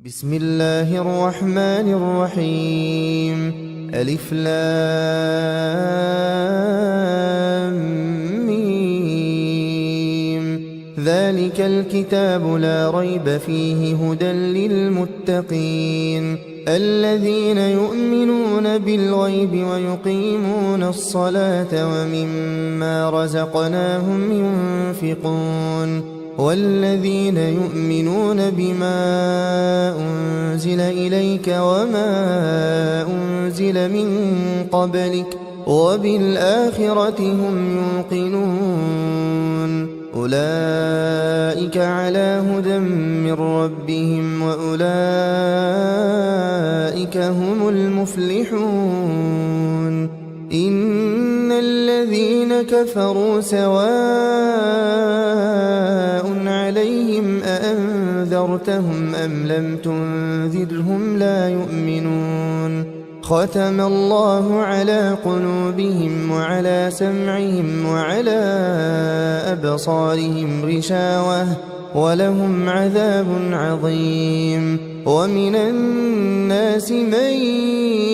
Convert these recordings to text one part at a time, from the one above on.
بسم الله الرحمن الرحيم. ألف لام ميم. ذلك الكتاب لا ريب فيه هدى للمتقين الذين يؤمنون بالغيب ويقيمون الصلاة ومما رزقناهم ينفقون والذين يؤمنون بما أنزل إليك وما أنزل من قبلك وبالآخرة هم يوقنون أولئك على هدى من ربهم وأولئك هم المفلحون. إن الذين كفروا سواء عليهم أأنذرتهم أم لم تنذرهم لا يؤمنون. ختم الله على قلوبهم وعلى سمعهم وعلى أبصارهم غشاوة ولهم عذاب عظيم. ومن الناس من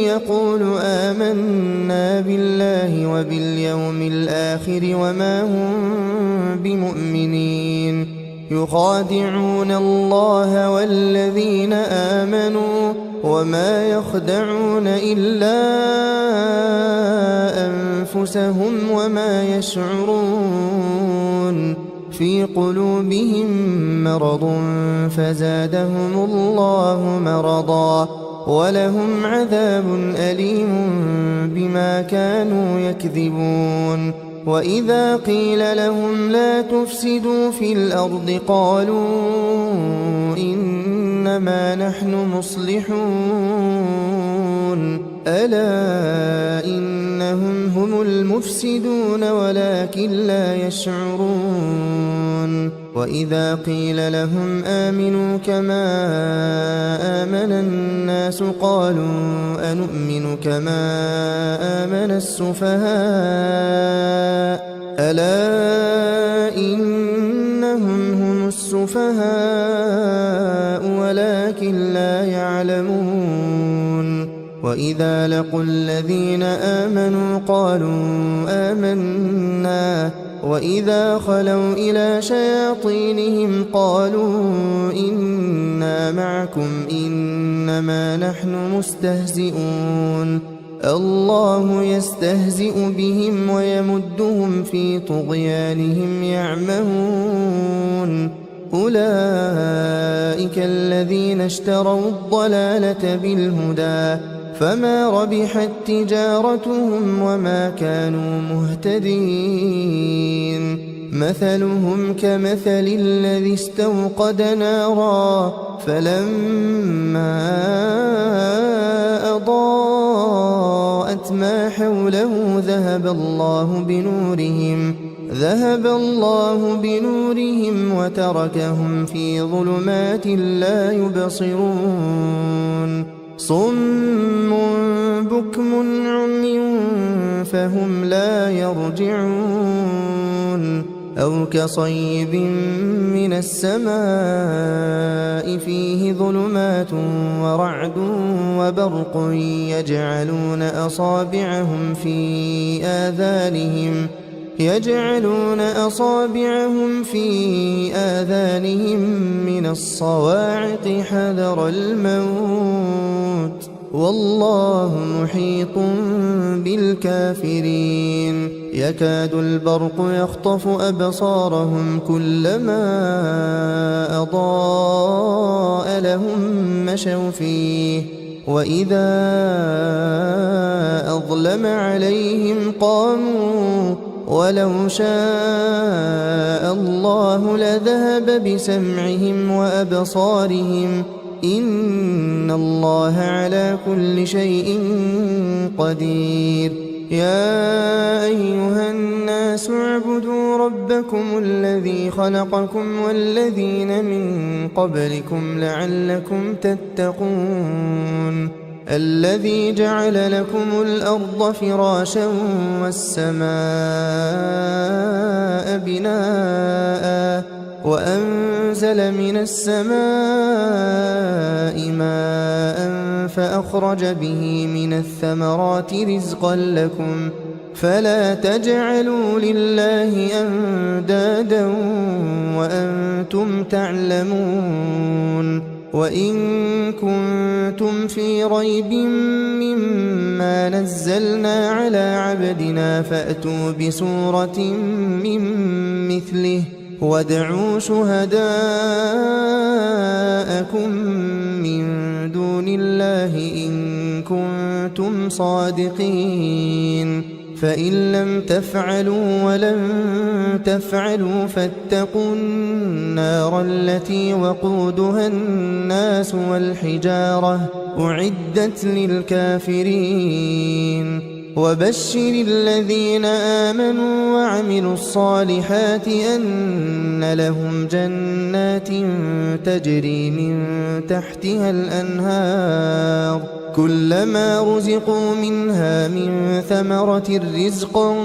يقول آمنا بالله وباليوم الآخر وما هم بمؤمنين يخادعون الله والذين آمنوا وما يخدعون إلا أنفسهم وما يشعرون. في قلوبهم مرض فزادهم الله مرضا ولهم عذاب أليم بما كانوا يكذبون. وإذا قيل لهم لا تفسدوا في الأرض قالوا إنما نحن مصلحون ألا إنهم هم المفسدون ولكن لا يشعرون. وإذا قيل لهم آمنوا كما آمن الناس قالوا أنؤمن كما آمن السفهاء ألا إنهم هم السفهاء ولكن لا يعلمون. وإذا لقوا الذين آمنوا قالوا آمنا وإذا خلوا إلى شياطينهم قالوا إنا معكم إنما نحن مستهزئون. الله يستهزئ بهم ويمدهم في طغيانهم يعمهون. أولئك الذين اشتروا الضلالة بالهدى فما ربحت تجارتهم وما كانوا مهتدين. مثلهم كمثل الذي استوقد نارا فلما أضاءت ما حوله ذهب الله بنورهم وتركهم في ظلمات لا يبصرون. صم بكم عمي فهم لا يرجعون. أو كصيب من السماء فيه ظلمات ورعد وبرق يجعلون أصابعهم في آذانهم من الصواعق حذر الموت والله محيط بالكافرين. يكاد البرق يخطف أبصارهم كلما أضاء لهم مشوا فيه وإذا أظلم عليهم قاموا ولو شاء الله لذهب بسمعهم وأبصارهم إن الله على كل شيء قدير. يا أيها الناس اعبدوا ربكم الذي خلقكم والذين من قبلكم لعلكم تتقون. الذي جعل لكم الأرض فراشا والسماء بناء وأنزل من السماء فأخرج به من الثمرات رزقا لكم فلا تجعلوا لله أندادا وأنتم تعلمون وإن كنتم في ريب مما نزلنا على عبدنا فأتوا بسورة من مثله وادعوا شهداءكم من دون الله إن كنتم صادقين فإن لم تفعلوا ولن تفعلوا فاتقوا النار التي وقودها الناس والحجارة أعدت للكافرين وبشر الذين آمنوا وعملوا الصالحات أن لهم جنات تجري من تحتها الأنهار كلما رزقوا منها من ثمرة رزقا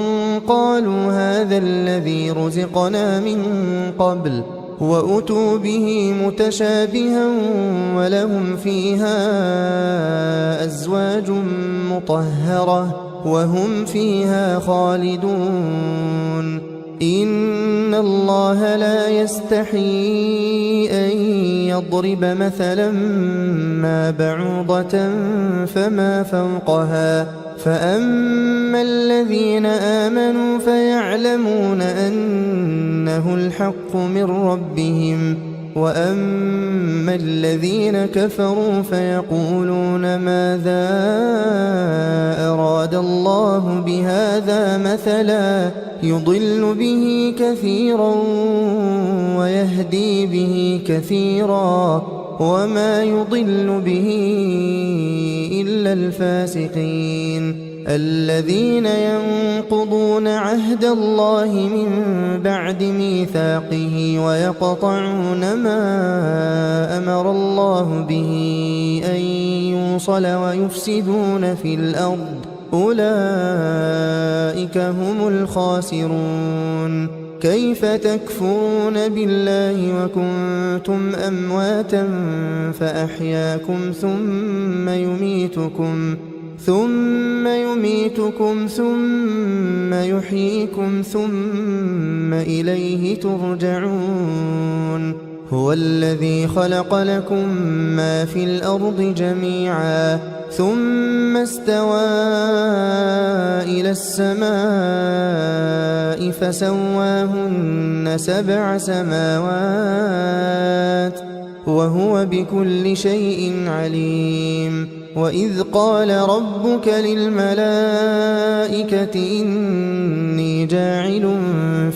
قالوا هذا الذي رزقنا من قبل وأتوا به متشابها ولهم فيها أزواج مطهرة وهم فيها خالدون إن الله لا يستحيي أن يضرب مثلا ما بعوضة فما فوقها فأما الذين آمنوا فيعلمون أنه الحق من ربهم وأما الذين كفروا فيقولون ماذا أراد الله بهذا مثلا يضل به كثيرا ويهدي به كثيرا وما يضل به إلا الفاسقين الذين ينقضون عهد الله من بعد ميثاقه ويقطعون ما أمر الله به أن يوصل ويفسدون في الأرض أولئك هم الخاسرون كيف تكفرون بالله وكنتم أمواتا فأحياكم ثم يميتكم ثم يحييكم ثم إليه ترجعون هو الذي خلق لكم ما في الأرض جميعا ثم استوى إلى السماء فسواهن 7 سماوات وهو بكل شيء عليم وإذ قال ربك للملائكة إني جاعل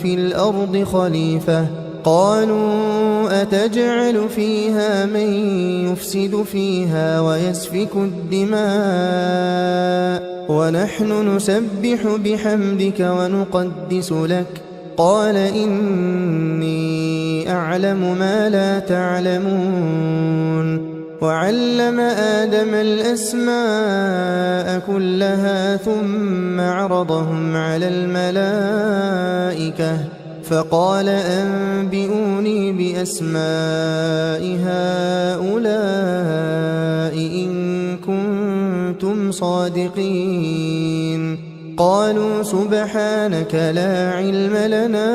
في الأرض خليفة قالوا أتجعل فيها من يفسد فيها ويسفك الدماء ونحن نسبح بحمدك ونقدس لك قال إني أعلم ما لا تعلمون وعلم آدم الأسماء كلها ثم عرضهم على الملائكة فقال أنبئوني بأسماء هؤلاء إن كنتم صادقين قالوا سبحانك لا علم لنا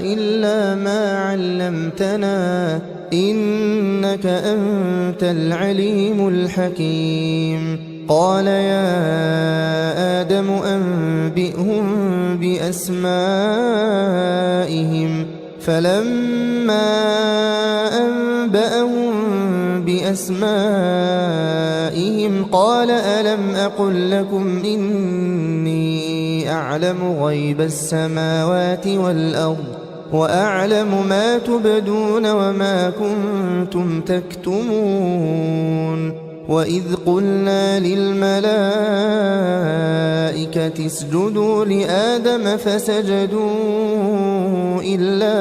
إلا ما علمتنا إنك أنت العليم الحكيم قال يا آدم أنبئهم بأسمائهم فلما أنبأهم بأسمائهم قال ألم أقل لكم إني أعلم غيب السماوات والأرض وأعلم ما تبدون وما كنتم تكتمون وإذ قلنا للملائكة اسجدوا لآدم فسجدوا إلا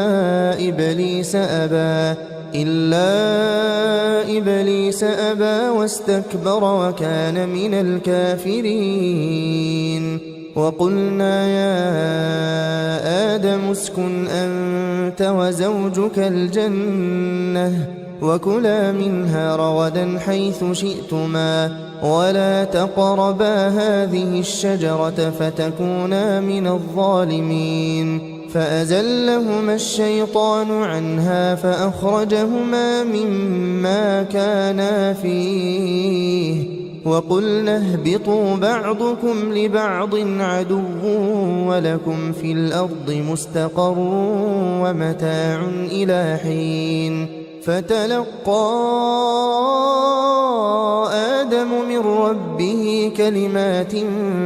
إبليس أبى واستكبر وكان من الكافرين وقلنا يا آدم اسكن أنت وزوجك الجنة وكلا منها رغدا حيث شئتما ولا تقربا هذه الشجرة فتكونا من الظالمين فأزلهما الشيطان عنها فأخرجهما مما كانا فيه وقلنا اهبطوا بعضكم لبعض عدو ولكم في الأرض مستقر ومتاع إلى حين فتلقى آدم من ربه كلمات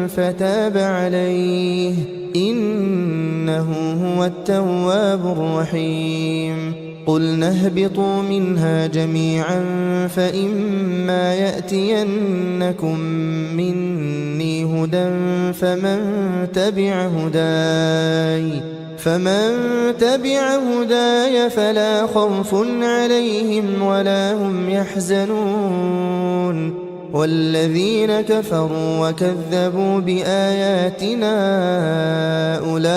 فتاب عليه إنه هو التواب الرحيم قلنا اهبطوا منها جميعا فإما يأتينكم مني هدى فمن تبع هداي فلا خوف عليهم ولا هم يحزنون والذين كفروا وكذبوا بآياتنا أولئك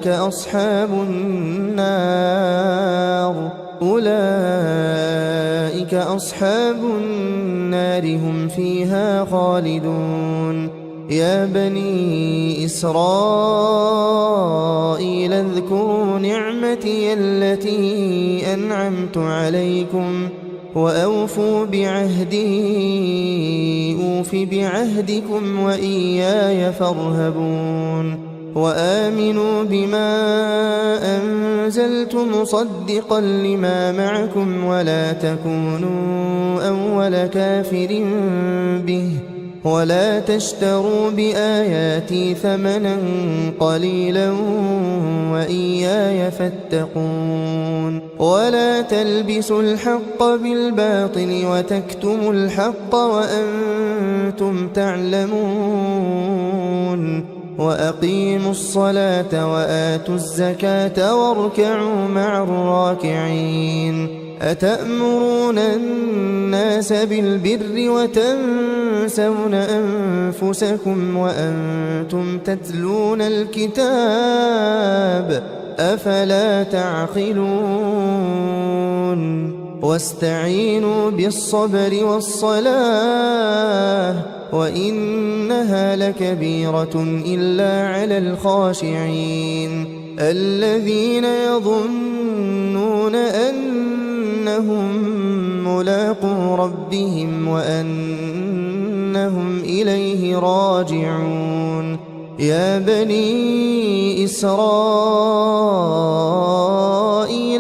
أصحاب النار هم فيها خالدون يا بني إسرائيل اذكروا نعمتي التي أنعمت عليكم وأوفوا بعهدي أوف بعهدكم وإياي فارهبون وآمنوا بما أنزلت مصدقا لما معكم ولا تكونوا أول كافر به ولا تشتروا بآياتي ثمنا قليلا وإياي فاتقون ولا تلبسوا الحق بالباطل وتكتموا الحق وأنتم تعلمون وأقيموا الصلاة وآتوا الزكاة واركعوا مع الراكعين أتأمرون الناس بالبر وتنسون أنفسكم وأنتم تتلون الكتاب أفلا تعقلون واستعينوا بالصبر والصلاة وإنها لكبيرة إلا على الخاشعين الذين يظنون أنهم ملاقو ربهم وأنهم إليه راجعون يا بني إسرائيل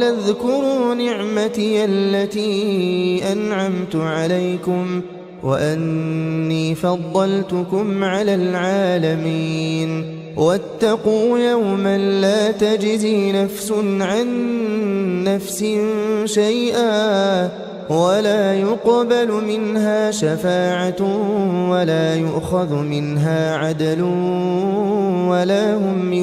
اذكروا نعمتي التي أنعمت عليكم وأني فضلتكم على العالمين واتقوا يوما لا تجزي نفس عن نفس شيئا ولا يقبل منها شفاعة ولا يؤخذ منها عدل ولا هم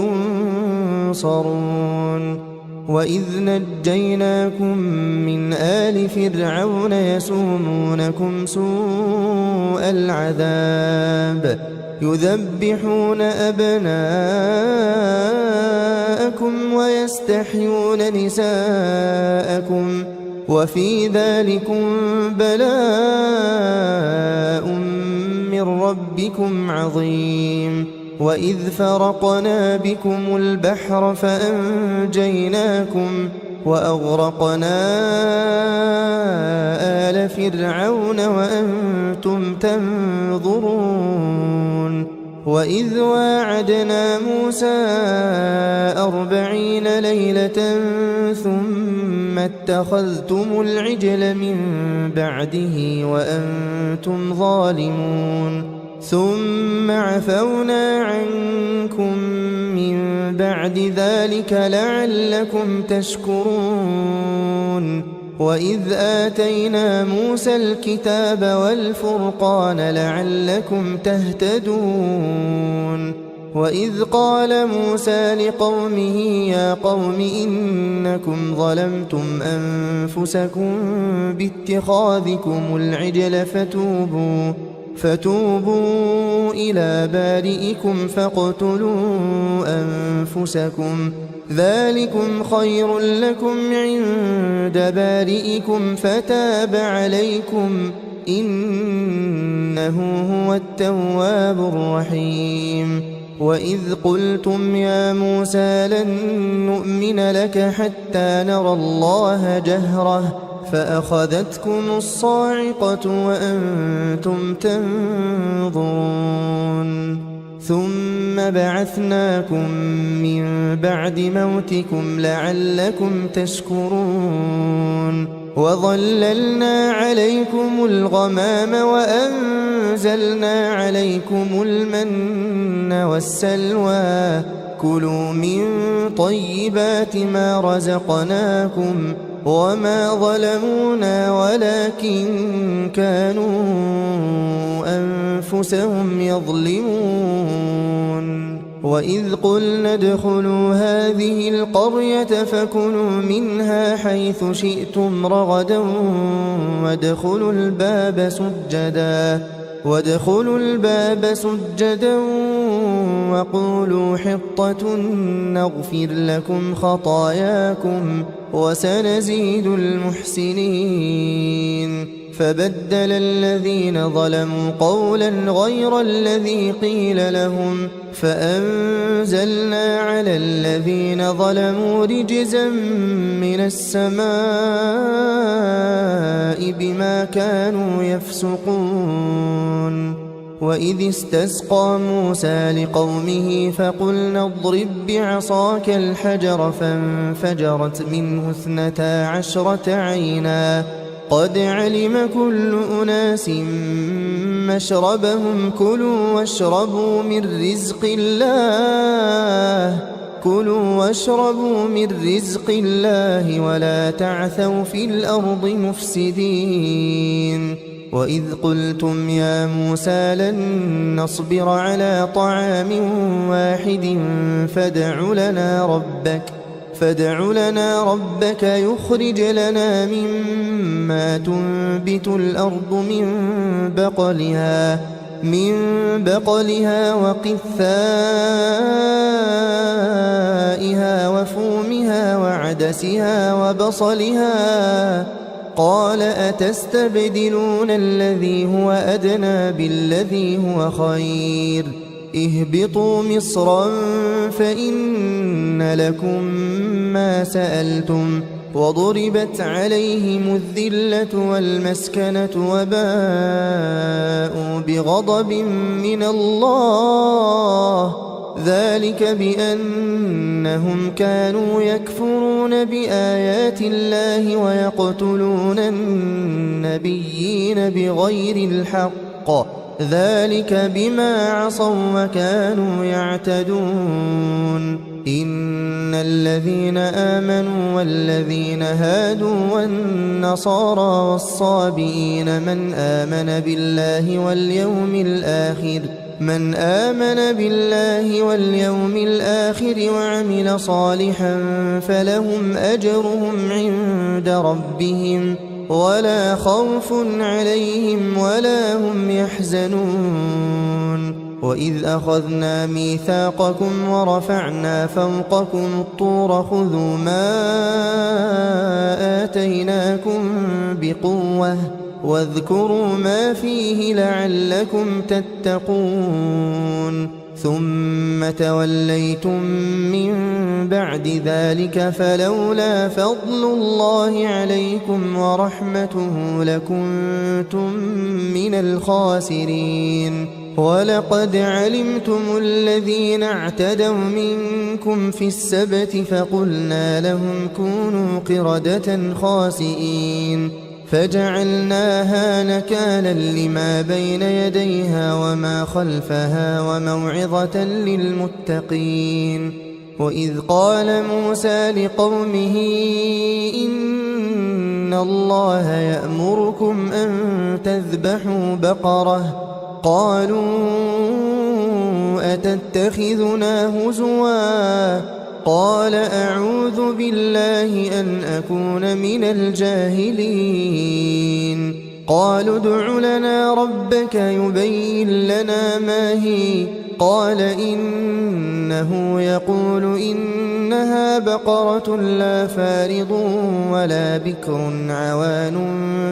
ينصرون وإذ نجيناكم من آل فرعون يسومونكم سوء العذاب يذبحون أبناءكم ويستحيون نساءكم وفي ذلكم بلاء من ربكم عظيم وإذ فرقنا بكم البحر فأنجيناكم وأغرقنا آل فرعون وأنتم تنظرون وإذ واعدنا موسى 40 ليلة ثم اتخذتم العجل من بعده وأنتم ظالمون ثم عفونا عنكم من بعد ذلك لعلكم تشكرون وإذ آتينا موسى الكتاب والفرقان لعلكم تهتدون وإذ قال موسى لقومه يا قوم إنكم ظلمتم أنفسكم باتخاذكم العجل فتوبوا إلى بارئكم فاقتلوا أنفسكم ذلكم خير لكم عند بارئكم فتاب عليكم إنه هو التواب الرحيم وإذ قلتم يا موسى لن نؤمن لك حتى نرى الله جهرة فأخذتكم الصاعقة وأنتم تنظرون ثم بعثناكم من بعد موتكم لعلكم تشكرون وظللنا عليكم الغمام وأنزلنا عليكم المن والسلوى كلوا من طيبات ما رزقناكم وما ظلمونا ولكن كانوا أنفسهم يظلمون وإذ قلنا ادخلوا هذه القرية فكلوا منها حيث شئتم رغدا وادخلوا الباب سجدا وقولوا حطة نغفر لكم خطاياكم وسنزيد المحسنين فبدل الذين ظلموا قولا غير الذي قيل لهم فأنزلنا على الذين ظلموا رجزا من السماء بما كانوا يفسقون وإذ استسقى موسى لقومه فقلنا اضرب بعصاك الحجر فانفجرت منه 12 عينا قد علم كل أناس مشربهم كلوا واشربوا من رزق الله ولا تعثوا في الأرض مفسدين وإذ قلتم يا موسى لن نصبر على طعام واحد فادع لنا ربك يخرج لنا مما تنبت الأرض من بقلها وقثائها وفومها وعدسها وبصلها قال أتستبدلون الذي هو أدنى بالذي هو خير اهبطوا مصرا فإن لكم ما سألتم وضربت عليهم الذلة والمسكنة وباءوا بغضب من الله ذلك بأنهم كانوا يكفرون بآيات الله ويقتلون النبيين بغير الحق ذلك بما عصوا وكانوا يعتدون إن الذين آمنوا والذين هادوا والنصارى والصابئين من آمن بالله واليوم الآخر وعمل صالحا فلهم أجرهم عند ربهم ولا خوف عليهم ولا هم يحزنون وإذ أخذنا ميثاقكم ورفعنا فوقكم الطور خذوا ما آتيناكم بقوة واذكروا ما فيه لعلكم تتقون ثم توليتم من بعد ذلك فلولا فضل الله عليكم ورحمته لكنتم من الخاسرين ولقد علمتم الذين اعتدوا منكم في السبت فقلنا لهم كونوا قردة خاسئين فجعلناها نكالا لما بين يديها وما خلفها وموعظة للمتقين وإذ قال موسى لقومه إن الله يأمركم أن تذبحوا بقرة قالوا أتتخذنا هزوا قال أعوذ بالله أن أكون من الجاهلين قالوا ادع لنا ربك يبين لنا ما هي قال إنه يقول إنها بقرة لا فارض ولا بكر عوان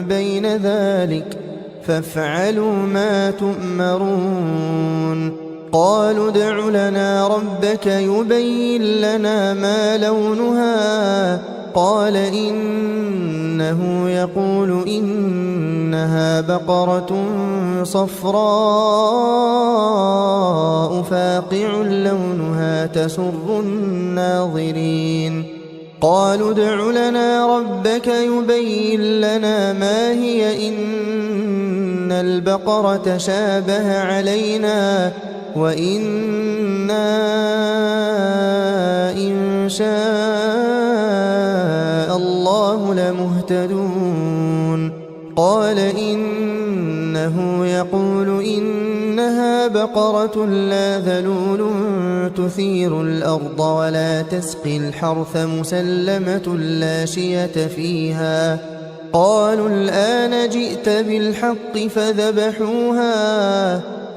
بين ذلك فافعلوا ما تؤمرون قالوا ادع لنا ربك يبين لنا ما لونها قال إنه يقول إنها بقرة صفراء فاقع لونها تسر الناظرين قالوا ادع لنا ربك يبين لنا ما هي إن البقرة شابه علينا وإنا إن شاء الله لمهتدون قال إنه يقول إنها بقرة لا ذلول تثير الأرض ولا تسقي الحرث مسلمة لا شية فيها قالوا الآن جئت بالحق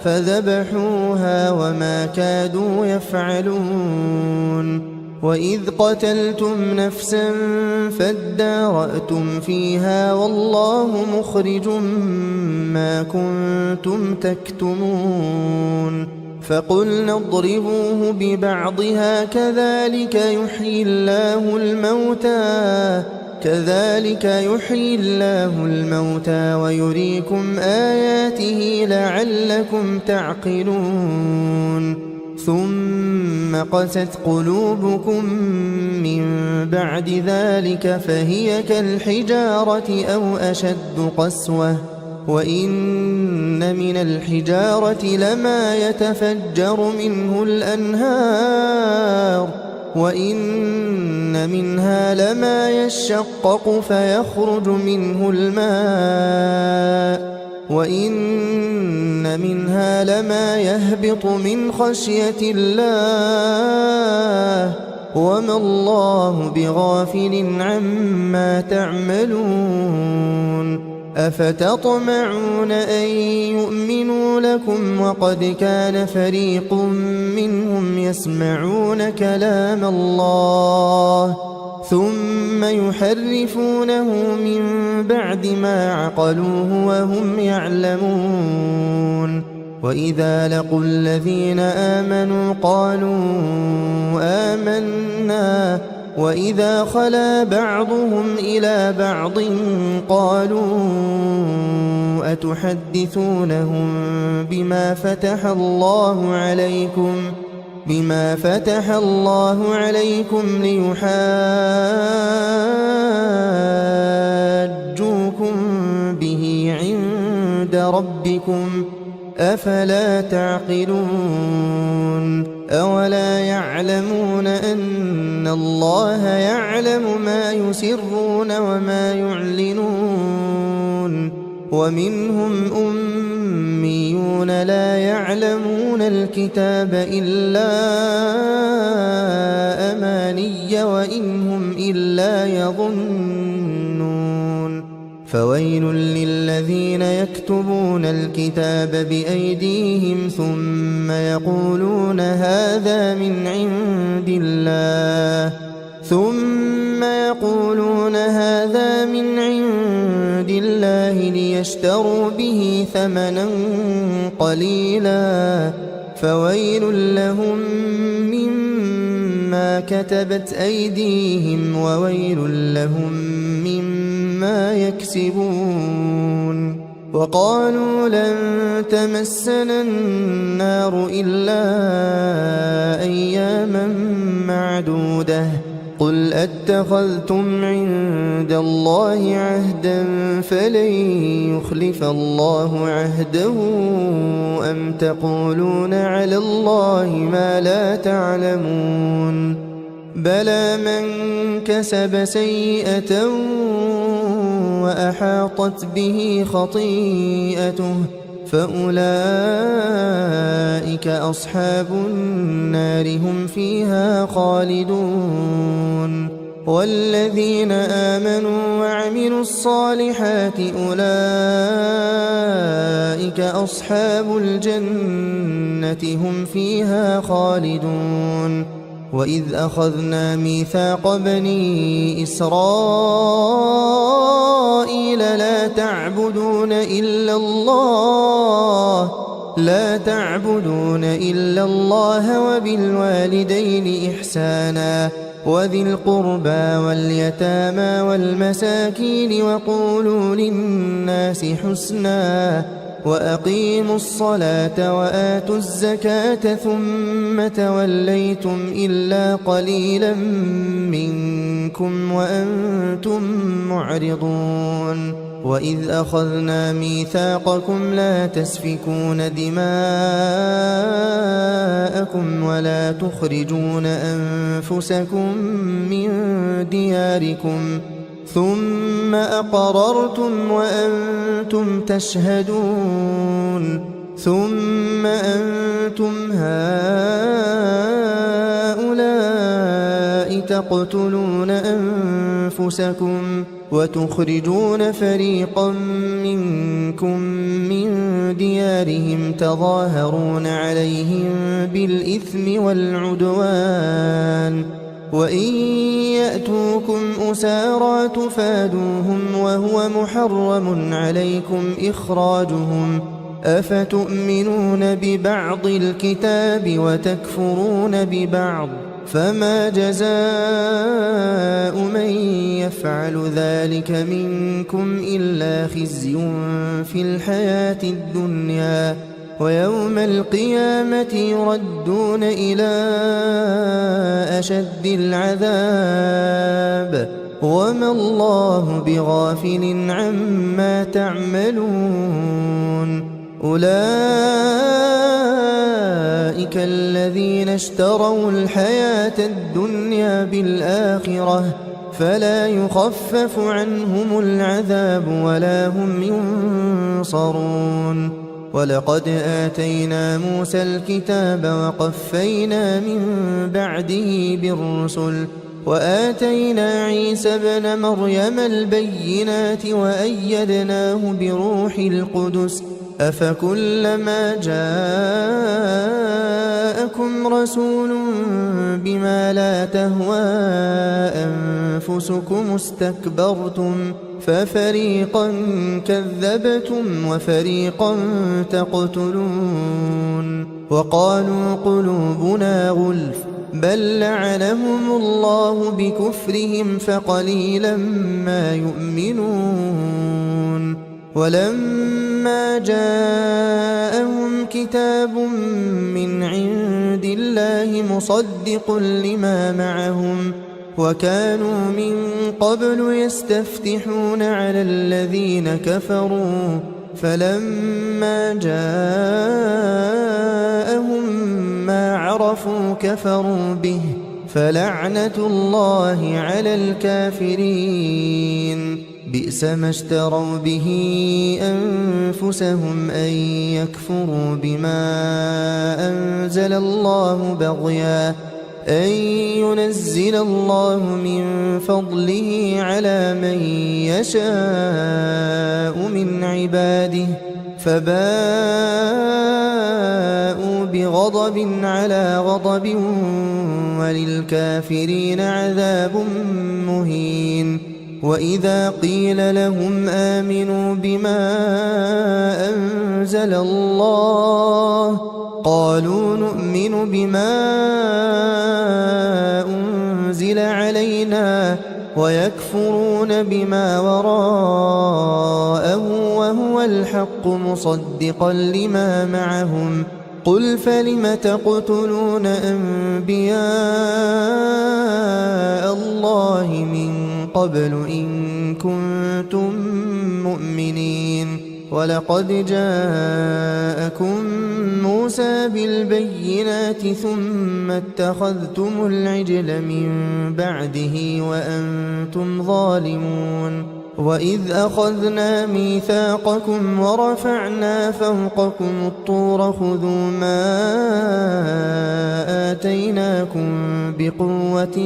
فذبحوها وما كادوا يفعلون وإذ قتلتم نفسا فادارأتم فيها والله مخرج ما كنتم تكتمون فقلنا اضربوه ببعضها كذلك يحيي الله الموتى ويريكم آياته لعلكم تعقلون ثم قست قلوبكم من بعد ذلك فهي كالحجارة أو أشد قسوة وإن من الحجارة لما يتفجر منه الأنهار وإن منها لما يشقق فيخرج منه الماء وإن منها لما يهبط من خشية الله وما الله بغافل عما تعملون أفتطمعون أن يؤمنوا لكم وقد كان فريق منهم يسمعون كلام الله ثم يحرفونه من بعد ما عقلوه وهم يعلمون وإذا لقوا الذين آمنوا قالوا آمنا وإذا خلا بعضهم إلى بعض قالوا أتحدثونهم بما فتح الله عليكم ليحاجوكم به عند ربكم أفلا تعقلون أولا يعلمون أن الله يعلم ما يسرون وما يعلنون ومنهم أميون لا يعلمون الكتاب إلا أماني وإن هم إلا يظنون فويل للذين يكتبون الكتاب بأيديهم ثم يقولون هذا من عند الله ليشتروا به ثمنا قليلا فويل لهم مما كتبت أيديهم وويل لهم مما يكسبون وقالوا لن تمسنا النار إلا أياما معدودة قل أتخذتم عند الله عهدا فلن يخلف الله عهده أم تقولون على الله ما لا تعلمون بلى من كسب سيئة وأحاطت به خطيئته فأولئك أصحاب النار هم فيها خالدون والذين آمنوا وعملوا الصالحات أولئك أصحاب الجنة هم فيها خالدون. وإذ أخذنا ميثاق بني إسرائيل لا تعبدون إلا الله وبالوالدين إحسانا وذي القربى واليتامى والمساكين وقولوا للناس حسنا وأقيموا الصلاة وآتوا الزكاة ثم توليتم إلا قليلا منكم وأنتم معرضون. وإذ أخذنا ميثاقكم لا تسفكون دماءكم ولا تخرجون أنفسكم من دياركم ثم أقررتم وأنتم تشهدون ثم أنتم هؤلاء تقتلون أنفسكم وتخرجون فريقا منكم من ديارهم تظاهرون عليهم بالإثم والعدوان وإن يأتوكم أسارى تفادوهم وهو محرم عليكم إخراجهم أفتؤمنون ببعض الكتاب وتكفرون ببعض فما جزاء من يفعل ذلك منكم إلا خزي في الحياة الدنيا ويوم القيامة يردون إلى أشد العذاب وما الله بغافل عما تعملون. أولئك الذين اشتروا الحياة الدنيا بالآخرة فلا يخفف عنهم العذاب ولا هم ينصرون. ولقد آتينا موسى الكتاب وقفينا من بعده بالرسل وآتينا عيسى ابن مريم البينات وأيدناه بروح القدس أفكلما جاءكم رسول بما لا تهوى أنفسكم استكبرتم ففريقا كذبتم وفريقا تقتلون. وقالوا قلوبنا غلف بل لعنهم الله بكفرهم فقليلا ما يؤمنون. ولما جاءهم كتاب من عند الله مصدق لما معهم وكانوا من قبل يستفتحون على الذين كفروا فلما جاءهم ما عرفوا كفروا به فلعنة الله على الكافرين. بئس ما اشتروا به أنفسهم أن يكفروا بما أنزل الله بغيا أن ينزل الله من فضله على من يشاء من عباده فباءوا بغضب على غضب وللكافرين عذاب مهين. وإذا قيل لهم آمنوا بما أنزل الله قالوا نؤمن بما أنزل علينا ويكفرون بما وراءه وهو الحق مصدقا لما معهم قل فلم تقتلون أنبياء الله من قبل إن كنتم مؤمنين. ولقد جاءكم موسى بالبينات ثم اتخذتم العجل من بعده وأنتم ظالمون. وإذ أخذنا ميثاقكم ورفعنا فوقكم الطور خذوا ما آتيناكم بقوة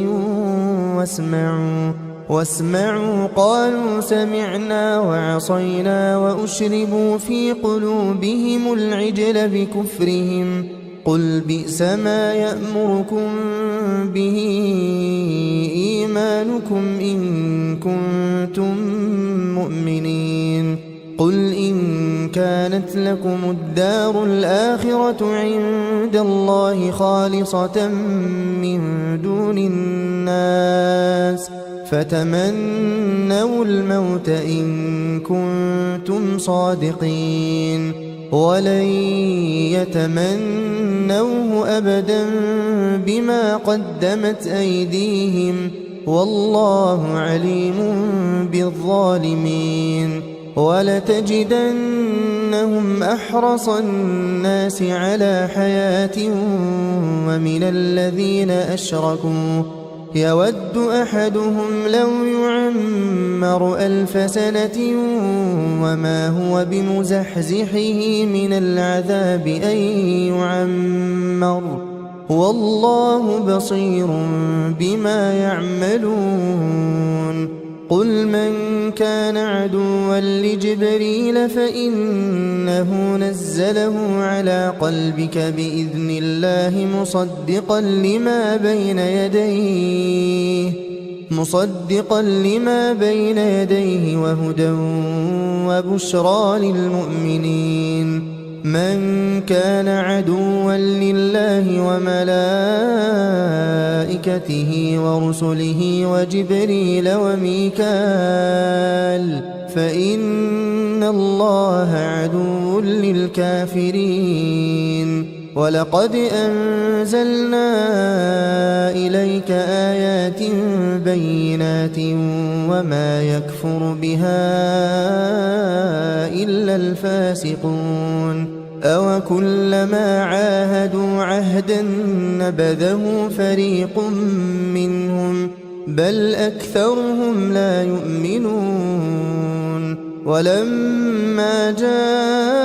واسمعوا قالوا سمعنا وعصينا وأشربوا في قلوبهم العجل بكفرهم قل بئس ما يأمركم به إيمانكم إن كنتم مؤمنين قل إن كانت لكم الدار الآخرة عند الله خالصة من دون الناس فتمنوا الموت إن كنتم صادقين ولن يتمنوه أبدا بما قدمت أيديهم والله عليم بالظالمين ولتجدنهم أحرص الناس على حياة ومن الذين أشركوا يود أحدهم لو يعمر 1000 سنة وما هو بمزحزحه من العذاب أن يعمر والله بصير بما يعملون قل من كان عدوا لجبريل فإنه نزله على قلبك بإذن الله مصدقا لما بين يديه وهدى وبشرى للمؤمنين من كان عدوا لله وملائكته ورسله وجبريل وميكال فإن الله عدو للكافرين ولقد أنزلنا إليك آيات بينات وما يكفر بها إلا الفاسقون أوكلما عاهدوا عهدا نبذه فريق منهم بل أكثرهم لا يؤمنون ولما جاءهم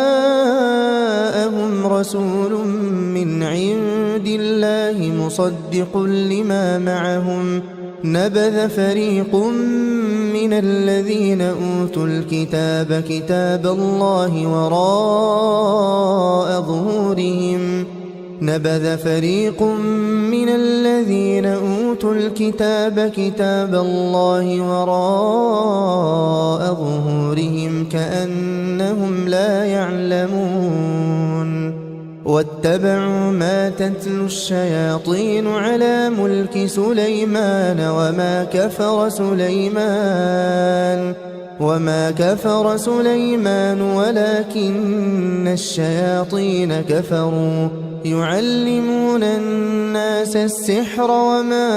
رسول من عند الله مصدق لما معهم نبذ فريق من الذين أوتوا الكتاب كتاب الله وراء ظهورهم نبذ فريق من الذين أوتوا الكتاب كتاب الله وراء ظهورهم كأنهم لا يعلمون واتبعوا ما تتلو الشياطين على ملك سليمان وما كفر سليمان ولكن الشياطين كفروا يعلمون الناس السحر وما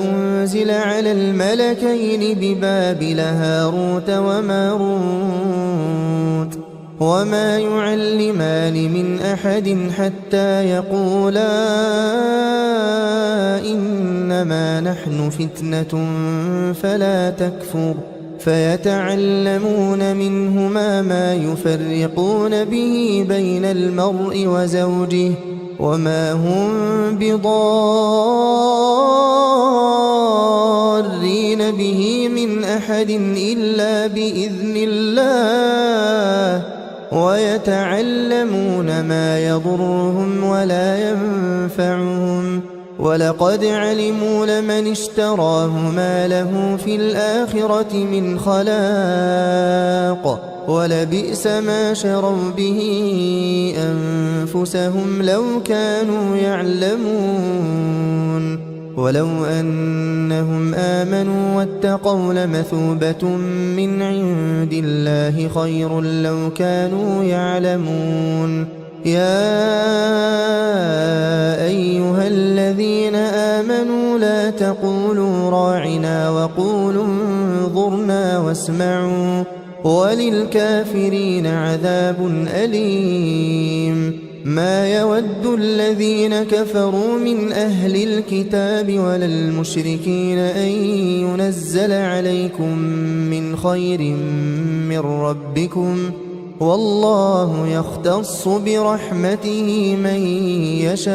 أنزل على الملكين ببابل هاروت وماروت وما يعلمان من أحد حتى يقولا إنما نحن فتنة فلا تكفر فيتعلمون منهما ما يفرقون به بين المرء وزوجه وما هم بضارين به من أحد إلا بإذن الله ويتعلمون ما يضرهم ولا ينفعهم ولقد علموا لمن اشتراه ما له في الآخرة من خلاق ولبئس ما شروا به أنفسهم لو كانوا يعلمون ولو أنهم آمنوا واتقوا لمثوبة من عند الله خير لو كانوا يعلمون يا أيها الذين آمنوا لا تقولوا راعنا وقولوا انظرنا واسمعوا وللكافرين عذاب أليم ما يود الذين كفروا من أهل الكتاب ولا المشركين أن ينزل عليكم من خير من ربكم والله يختص برحمته من يشاء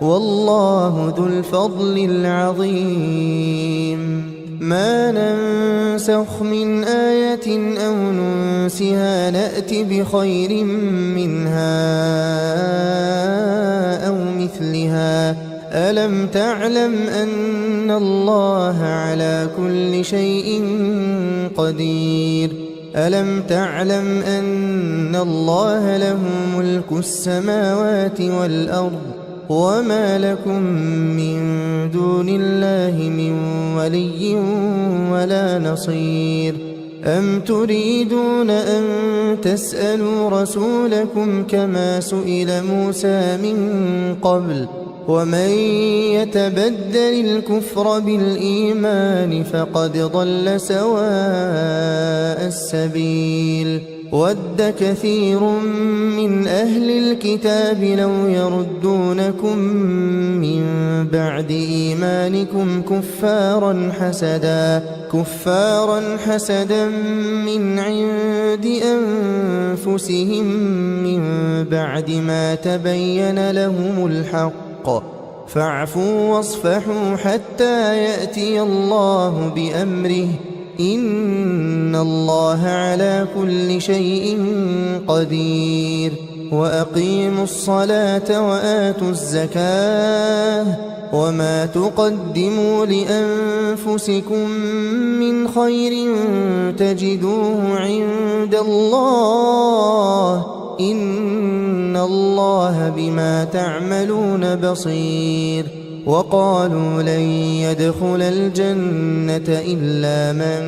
والله ذو الفضل العظيم ما ننسخ من آية أو ننسها نأت بخير منها أو مثلها ألم تعلم أن الله على كل شيء قدير ألم تعلم أن الله له ملك السماوات والأرض وما لكم من دون الله من ولي ولا نصير أم تريدون أن تسألوا رسولكم كما سئل موسى من قبل ومن يتبدل الكفر بالإيمان فقد ضل سواء السبيل ود كثير من أهل الكتاب لو يردونكم من بعد إيمانكم كفارا حسدا من عند أنفسهم من بعد ما تبين لهم الحق فاعفوا واصفحوا حتى يأتي الله بأمره إن الله على كل شيء قدير وأقيموا الصلاة وآتوا الزكاة وما تقدموا لأنفسكم من خير تجدوه عند الله إن الله بما تعملون بصير وقالوا لن يدخل الجنة إلا من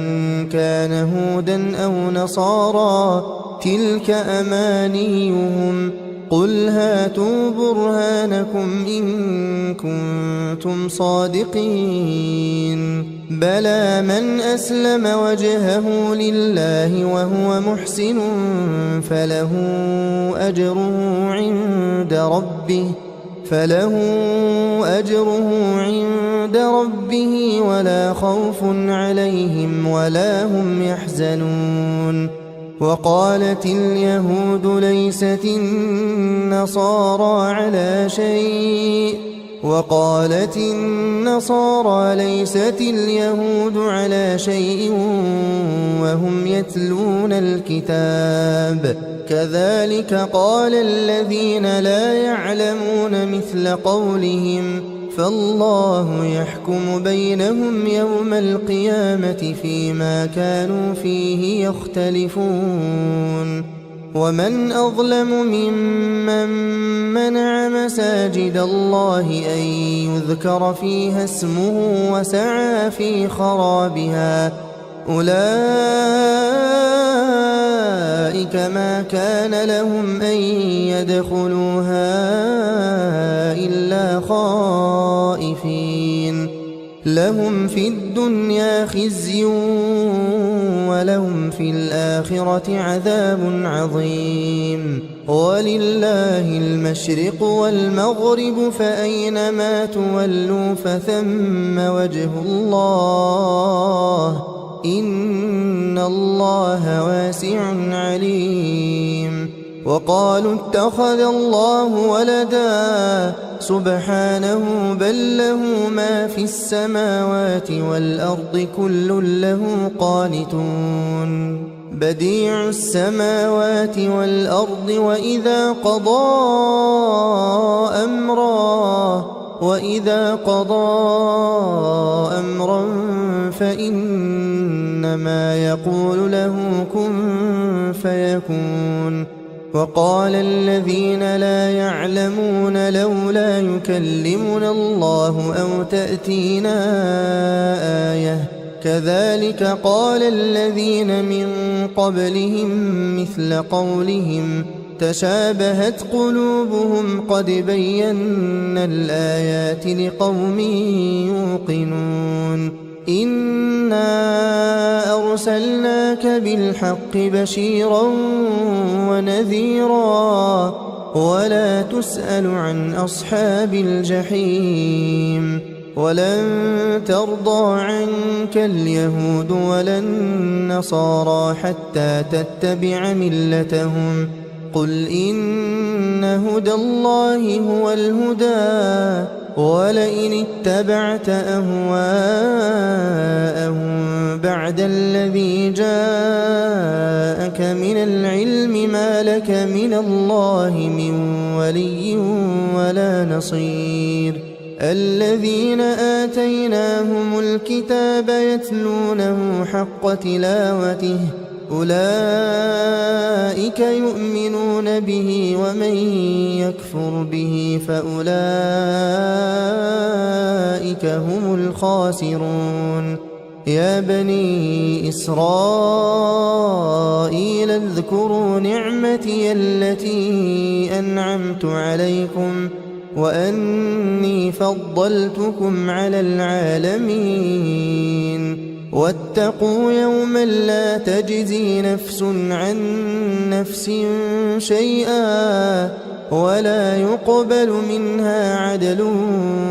كان هودا أو نصارى تلك أمانيهم قل هاتوا برهانكم إن كنتم صادقين بلى من أسلم وجهه لله وهو محسن فله أجره عند ربه ولا خوف عليهم ولا هم يحزنون وقالت اليهود ليست النصارى على شيء وقالت النصارى ليست اليهود على شيء وهم يتلون الكتاب كذلك قال الذين لا يعلمون مثل قولهم فالله يحكم بينهم يوم القيامة فيما كانوا فيه يختلفون ومن أظلم ممن منع مساجد الله أن يذكر فيها اسمه وسعى في خرابها أولئك ما كان لهم أن يدخلوها إلا خائفين لهم في الدنيا خزي ولهم في الآخرة عذاب عظيم ولله المشرق والمغرب فأينما تولوا فثم وجه الله إن الله واسع عليم وقالوا اتخذ الله ولدا سبحانه بل له ما في السماوات والأرض كل له قانتون بديع السماوات والأرض وإذا قضى أمرا فإنما يقول له كن فيكون وقال الذين لا يعلمون لولا يكلمنا الله أو تأتينا آية كذلك قال الذين من قبلهم مثل قولهم تشابهت قلوبهم قد بينا الآيات لقوم يوقنون إنا أرسلناك بالحق بشيرا ونذيرا ولا تسأل عن أصحاب الجحيم ولن ترضى عنك اليهود ولا النصارى حتى تتبع ملتهم قل إن هدى الله هو الهدى ولئن اتبعت أهواءهم بعد الذي جاءك من العلم ما لك من الله من ولي ولا نصير الذين آتيناهم الكتاب يتلونه حق تلاوته أولئك يؤمنون به ومن يكفر به فأولئك هم الخاسرون يا بني إسرائيل اذكروا نعمتي التي أنعمت عليكم وأني فضلتكم على العالمين واتقوا يوما لا تجزي نفس عن نفس شيئا ولا يقبل منها عدل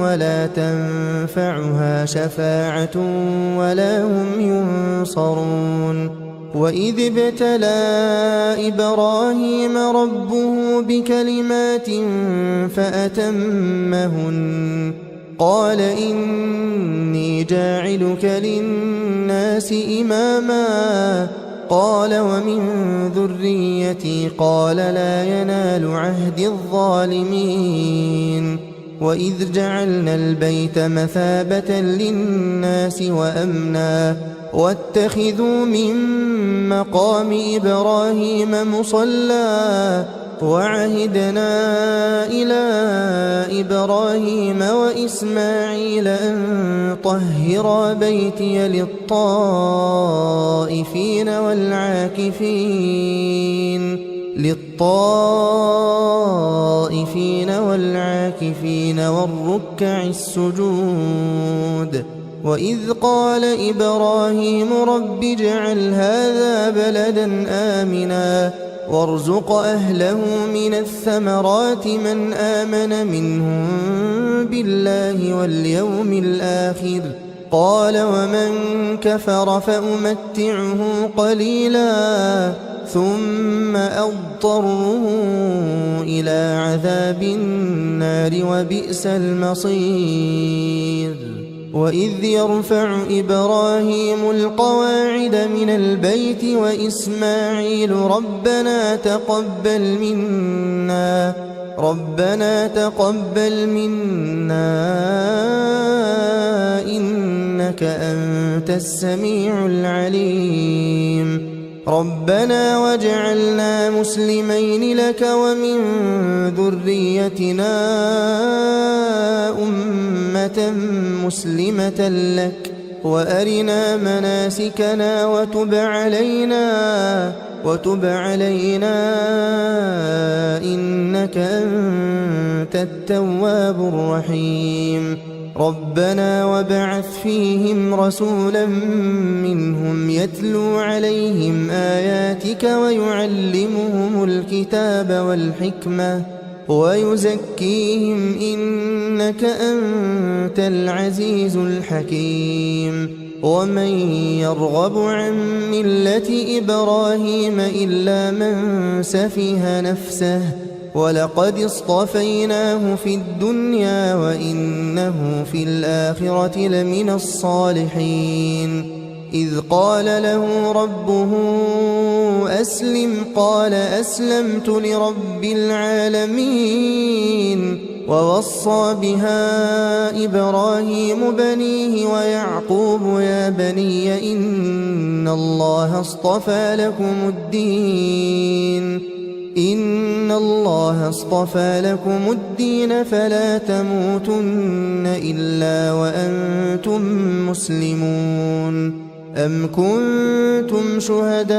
ولا تنفعها شفاعة ولا هم ينصرون وإذ ابتلى إبراهيم ربه بكلمات فأتمهن قال إني جاعلك للناس إماما قال ومن ذريتي قال لا ينال عهد الظالمين وإذ جعلنا البيت مثابة للناس وأمنا واتخذوا من مقام إبراهيم مصلى وعهدنا إلى إبراهيم وإسماعيل أن طهرا بيتي للطائفين والعاكفين والركع السجود وإذ قال إبراهيم رب اجعل هذا بلدا آمنا وارزق أهله من الثمرات من آمن منهم بالله واليوم الآخر قال ومن كفر فأمتعه قليلا ثم أضطره إلى عذاب النار وبئس المصير وإذ يرفع إبراهيم القواعد من البيت وإسماعيل ربنا تقبل منا إنك أنت السميع العليم ربنا واجعلنا مسلمين لك ومن ذريتنا أمة مسلمة لك وأرنا مناسكنا وتب علينا إنك أنت التواب الرحيم ربنا وابعث فيهم رسولا منهم يتلو عليهم آياتك ويعلمهم الكتاب والحكمة ويزكيهم إنك أنت العزيز الحكيم ومن يرغب عن ملة إبراهيم إلا من سفه نفسه ولقد اصطفيناه في الدنيا وإنه في الآخرة لمن الصالحين إذ قال له ربه أسلم قال أسلمت لرب العالمين ووصى بها إبراهيم بنيه ويعقوب يا بني إن الله اصطفى لكم الدين فلا تموتن إلا وأنتم مسلمون أم كنتم شهداء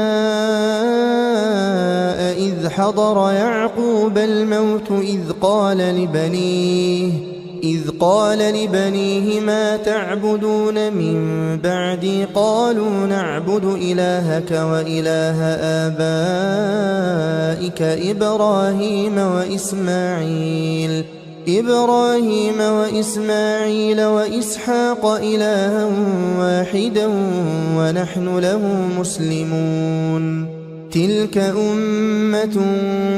إذ حضر يعقوب الموت إذ قال لبنيه إذ قال لبنيه ما تعبدون من بعدي قالوا نعبد إلهك وإله آبائك إبراهيم وإسماعيل وإسحاق إلها واحدا ونحن له مسلمون تلك أمة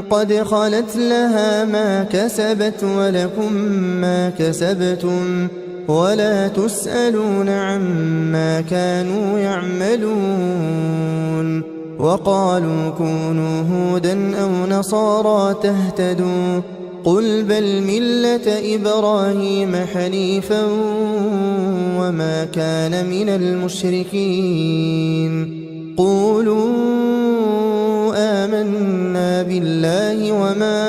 قد خلت لها ما كسبت ولكم ما كسبتم ولا تسألون عما كانوا يعملون وقالوا كونوا هودا أو نصارى تهتدوا قل بل ملة إبراهيم حنيفا وما كان من المشركين قولوا آمنا بالله وما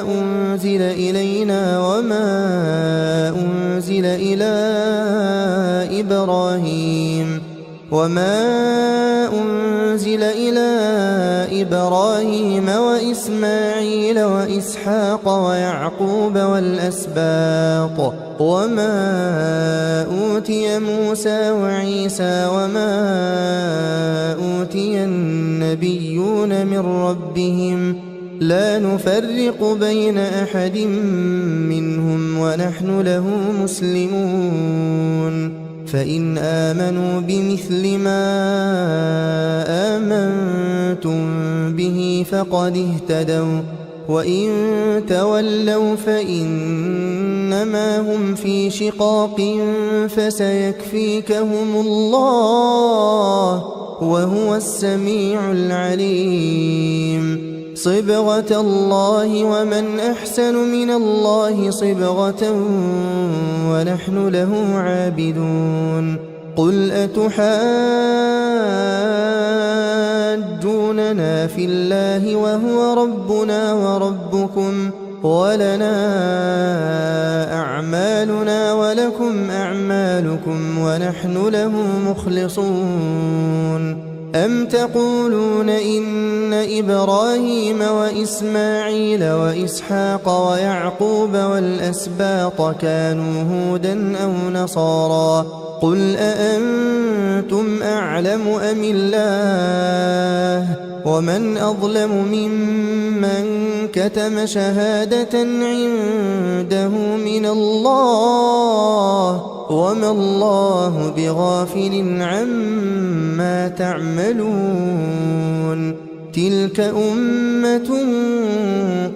أنزل إلينا وما أنزل إلى إبراهيم وإسماعيل وإسحاق ويعقوب والأسباط وما أوتي موسى وعيسى وما أوتي النبيون من ربهم لا نفرق بين أحد منهم ونحن له مسلمون فإن آمنوا بمثل ما آمنتم به فقد اهتدوا وإن تولوا فإنما هم في شقاق فسيكفيكهم الله وهو السميع العليم صبغة الله ومن أحسن من الله صبغة ونحن له عابدون قل أتحاجوننا في الله وهو ربنا وربكم ولنا أعمالنا ولكم أعمالكم ونحن له مخلصون أم تقولون إن إبراهيم وإسماعيل وإسحاق ويعقوب والأسباط كانوا هودا أو نصارى قل أأنتم أعلم أم الله ومن أظلم ممن كتم شهادة عنده من الله وما الله بغافل عما تعملون تلك أمة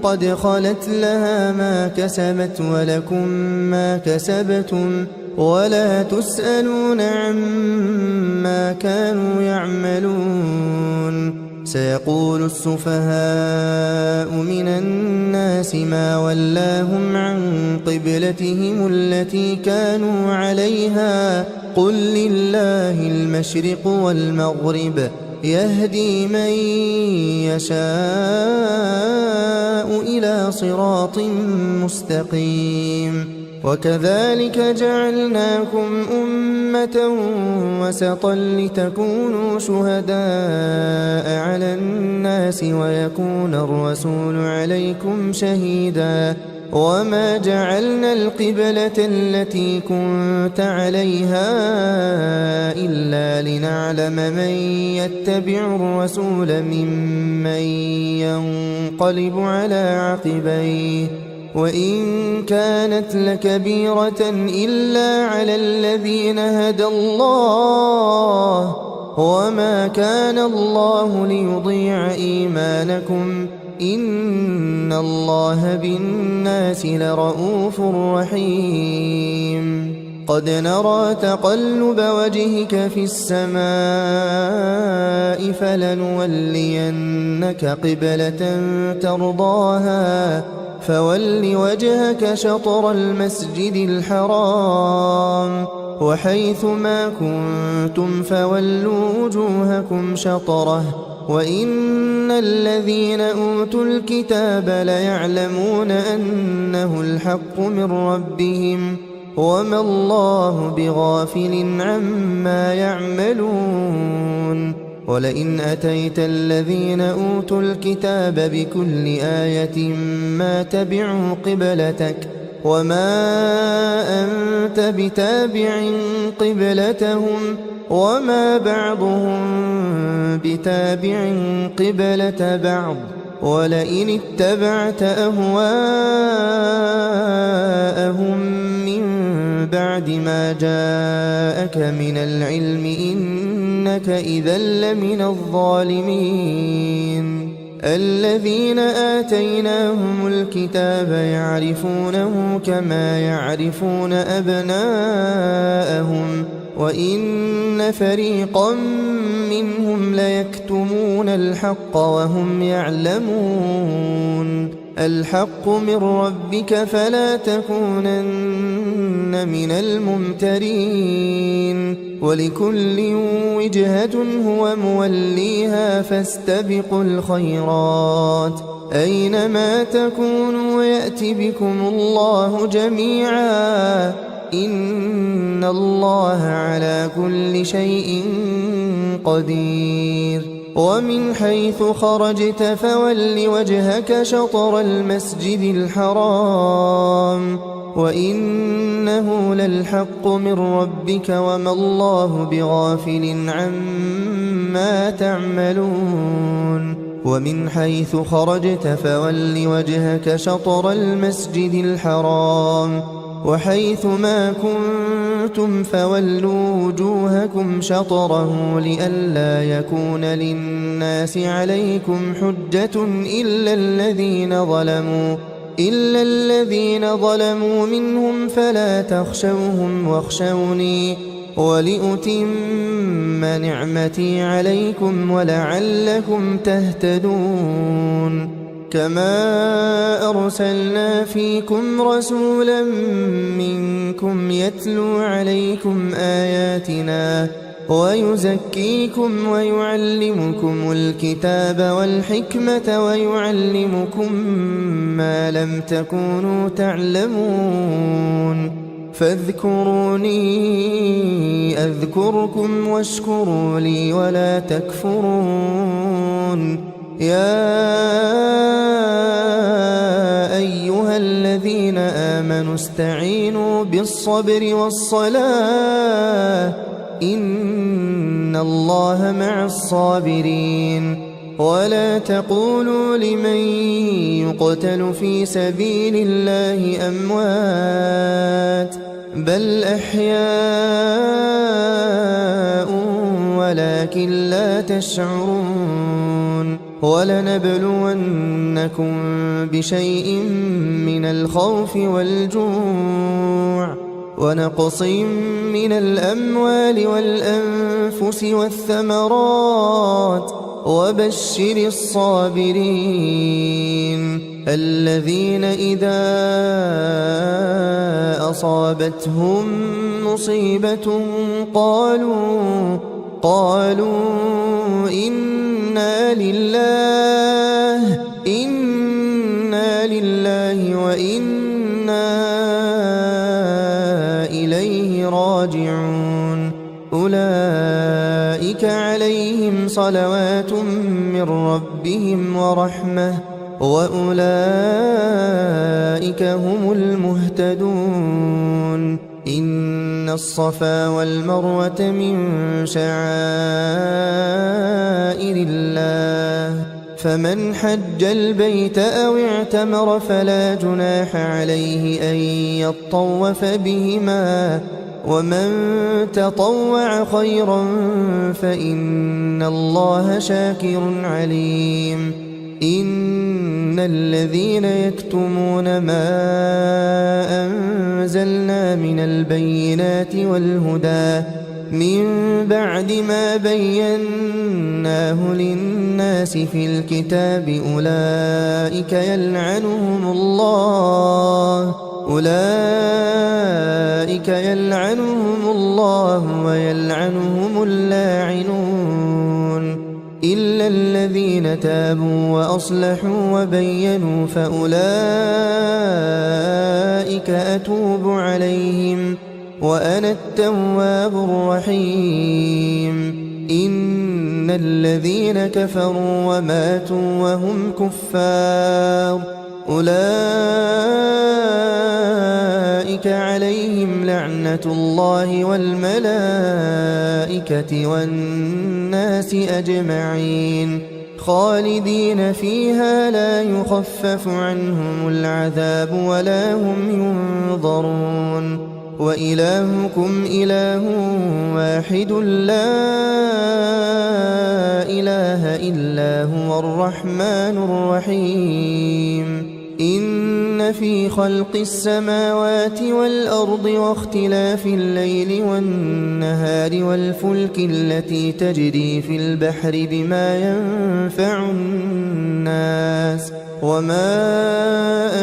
قد خلت لها ما كسبت ولكم ما كسبتم ولا تسألون عما كانوا يعملون سيقول السفهاء من الناس ما ولاهم عن قبلتهم التي كانوا عليها قل لله المشرق والمغرب يهدي من يشاء إلى صراط مستقيم وكذلك جعلناكم أمة وسطا لتكونوا شهداء على الناس ويكون الرسول عليكم شهيدا وما جعلنا القبلة التي كنت عليها إلا لنعلم من يتبع الرسول ممن ينقلب على عقبيه وإن كانت لكبيرة إلا على الذين هدى الله وما كان الله ليضيع إيمانكم إن الله بالناس لرؤوف رحيم قد نرى تقلب وجهك في السماء فلنولينك قبلة ترضاها فول وجهك شطر المسجد الحرام وحيث ما كنتم فولوا وجوهكم شطره وإن الذين أوتوا الكتاب ليعلمون أنه الحق من ربهم وما الله بغافل عما يعملون ولئن أتيت الذين أوتوا الكتاب بكل آية ما تبعوا قبلتك وما أنت بتابع قبلتهم وما بعضهم بتابع قبلة بعض ولئن اتبعت أهواءهم من بعد ما جاءك من العلم إنك إذا لمن الظالمين الذين آتيناهم الكتاب يعرفونه كما يعرفون أبناءهم وإن فريقا منهم ليكتمون الحق وهم يعلمون الحق من ربك فلا تكونن من الممترين ولكل وجهة هو موليها فاستبقوا الخيرات أينما تكونوا يأت بكم الله جميعا إن الله على كل شيء قدير ومن حيث خرجت فول وجهك شطر المسجد الحرام وإنه للحق من ربك وما الله بغافل عما تعملون ومن حيث خرجت فول وجهك شطر المسجد الحرام وحيث ما كنتم فولوا وجوهكم شطره لئلا يكون للناس عليكم حجة إلا الذين ظلموا منهم فلا تخشوهم واخشوني ولأتم نعمتي عليكم ولعلكم تهتدون كما أرسلنا فيكم رسولا منكم يتلو عليكم آياتنا ويزكيكم ويعلمكم الكتاب والحكمة ويعلمكم ما لم تكونوا تعلمون فاذكروني أذكركم واشكروا لي ولا تكفرون يا أيها الذين آمنوا استعينوا بالصبر والصلاة إن الله مع الصابرين ولا تقولوا لمن يقتل في سبيل الله أموات بل أحياء ولكن لا تشعرون ولنبلونكم بشيء من الخوف والجوع ونقص من الأموال والأنفس والثمرات وبشر الصابرين الذين إذا أصابتهم مصيبة قالوا إنا لله وإنا إليه راجعون أولئك عليهم صلوات من ربهم ورحمة وأولئك هم المهتدون إن الصفا والمروة من شعائر الله فمن حج البيت أو اعتمر فلا جناح عليه أن يطوف بهما ومن تطوع خيرا فإن الله شاكر عليم إن الذين يكتمون ما أنزلنا من البينات والهدى من بعد ما بيناه للناس في الكتاب أولئك يلعنهم الله ويلعنهم اللاعنون إلا الذين تابوا وأصلحوا وبينوا فأولئك أتوب عليهم وأنا التواب الرحيم إن الذين كفروا وماتوا وهم كفار أولئك عليهم لعنة الله والملائكة والناس أجمعين خالدين فيها لا يخفف عنهم العذاب ولا هم ينظرون وإلهكم إله واحد لا إله إلا هو الرحمن الرحيم إن في خلق السماوات والأرض واختلاف الليل والنهار والفلك التي تجري في البحر بما ينفع الناس وما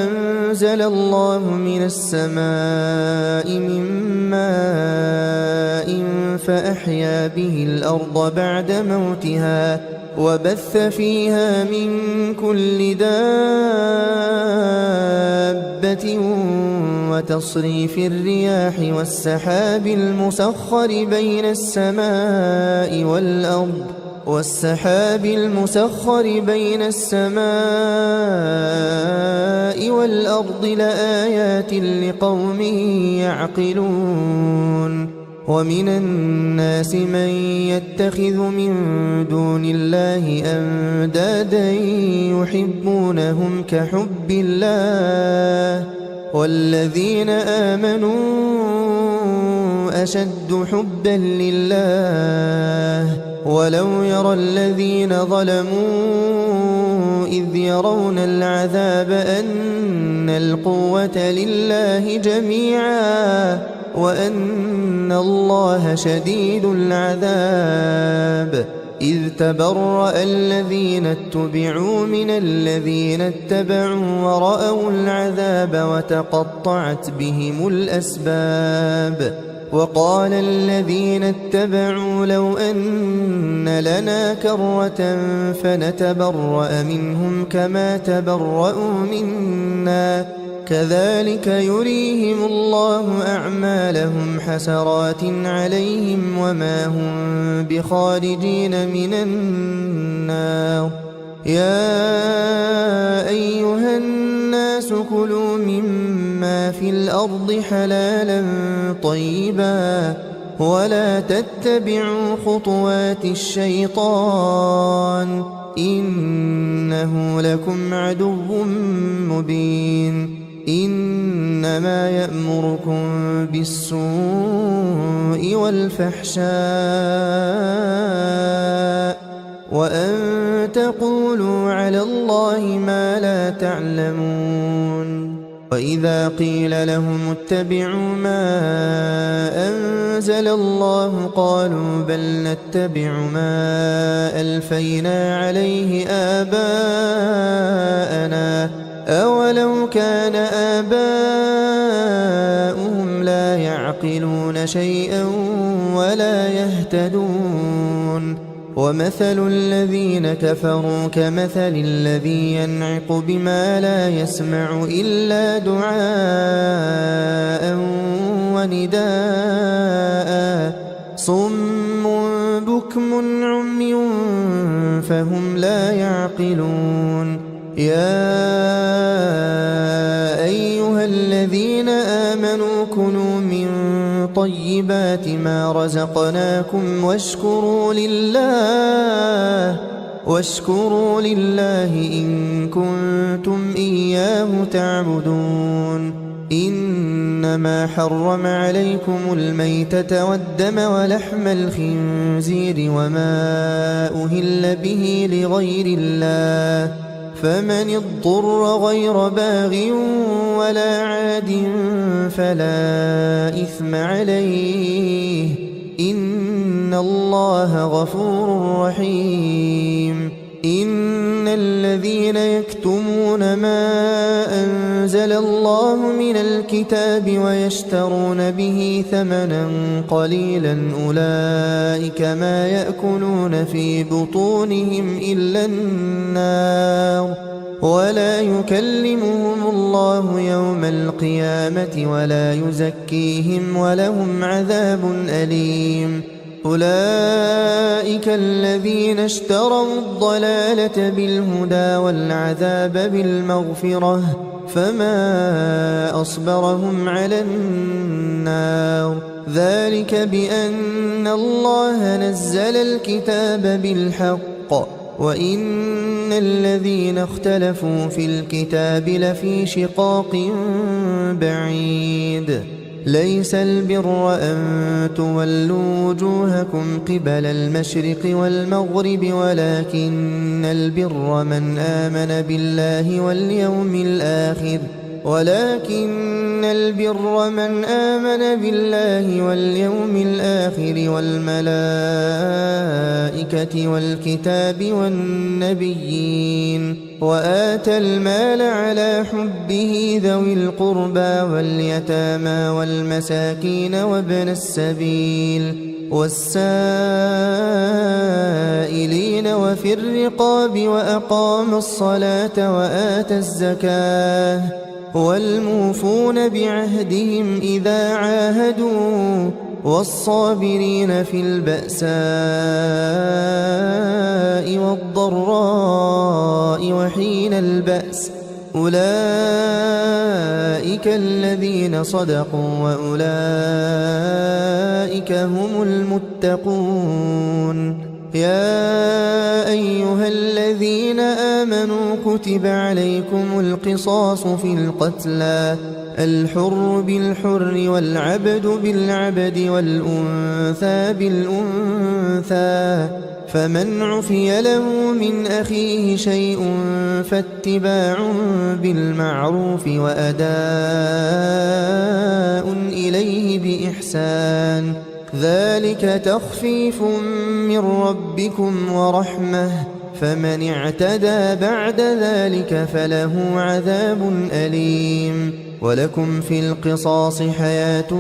أنزل الله من السماء من ماء فأحيا به الأرض بعد موتها وبث فيها من كل دابة وتصريف الرياح والسحاب المسخر بين السماء والأرض لآيات لقوم يعقلون ومن الناس من يتخذ من دون الله أندادا يحبونهم كحب الله والذين آمنوا أشد حبا لله ولو يرى الذين ظلموا إذ يرون العذاب أن القوة لله جميعا وأن الله شديد العذاب إذ تبرأ الذين اتبعوا من الذين اتبعوا ورأوا العذاب وتقطعت بهم الأسباب وقال الذين اتبعوا لو أن لنا كرة فنتبرأ منهم كما تبرأوا منا كذلك يريهم الله أعمالهم حسرات عليهم وما هم بخارجين من النار يا أيها الناس كلوا مما في الأرض حلالا طيبا ولا تتبعوا خطوات الشيطان إنه لكم عدو مبين إنما يأمركم بالسوء والفحشاء وأن تقولوا على الله ما لا تعلمون وإذا قيل لهم اتبعوا ما أنزل الله قالوا بل نتبع ما ألفينا عليه آباءنا أولو كان آباؤهم لا يعقلون شيئا ولا يهتدون ومثل الذين كفروا كمثل الذي ينعق بما لا يسمع إلا دعاء ونداء صم بكم عمي فهم لا يعقلون يا أيها الذين آمنوا كلوا من طيبات ما رزقناكم واشكروا لله إن كنتم إياه تعبدون إنما حرم عليكم الميتة والدم ولحم الخنزير وما أهل به لغير الله فمن اضطر غير باغ ولا عاد فلا إثم عليه إن الله غفور رحيم إن الذين يكتمون ما أنزل الله من الكتاب ويشترون به ثمنا قليلا أولئك ما يأكلون في بطونهم إلا النار ولا يكلمهم الله يوم القيامة ولا يزكيهم ولهم عذاب أليم أولئك الذين اشتروا الضلالة بالهدى والعذاب بالمغفرة فما أصبرهم على النار ذلك بأن الله نزل الكتاب بالحق وإن الذين اختلفوا في الكتاب لفي شقاق بعيد ليس البر أن تولوا وجوهكم قبل المشرق والمغرب ولكن البر من آمن بالله واليوم الآخر والملائكة والكتاب والنبيين وآتى المال على حبه ذوي القربى واليتامى والمساكين وابن السبيل والسائلين وفي الرقاب وأقام الصلاة وآتى الزكاة والموفون بعهدهم إذا عاهدوا والصابرين في البأساء والضراء وحين البأس أولئك الذين صدقوا وأولئك هم المتقون يا أيها الذين آمنوا كتب عليكم القصاص في القتلى الحر بالحر والعبد بالعبد والأنثى بالأنثى فمن عفي له من أخيه شيء فاتباع بالمعروف وأداء إليه بإحسان ذلك تخفيف من ربكم ورحمة فمن اعتدى بعد ذلك فله عذاب أليم ولكم في القصاص حياة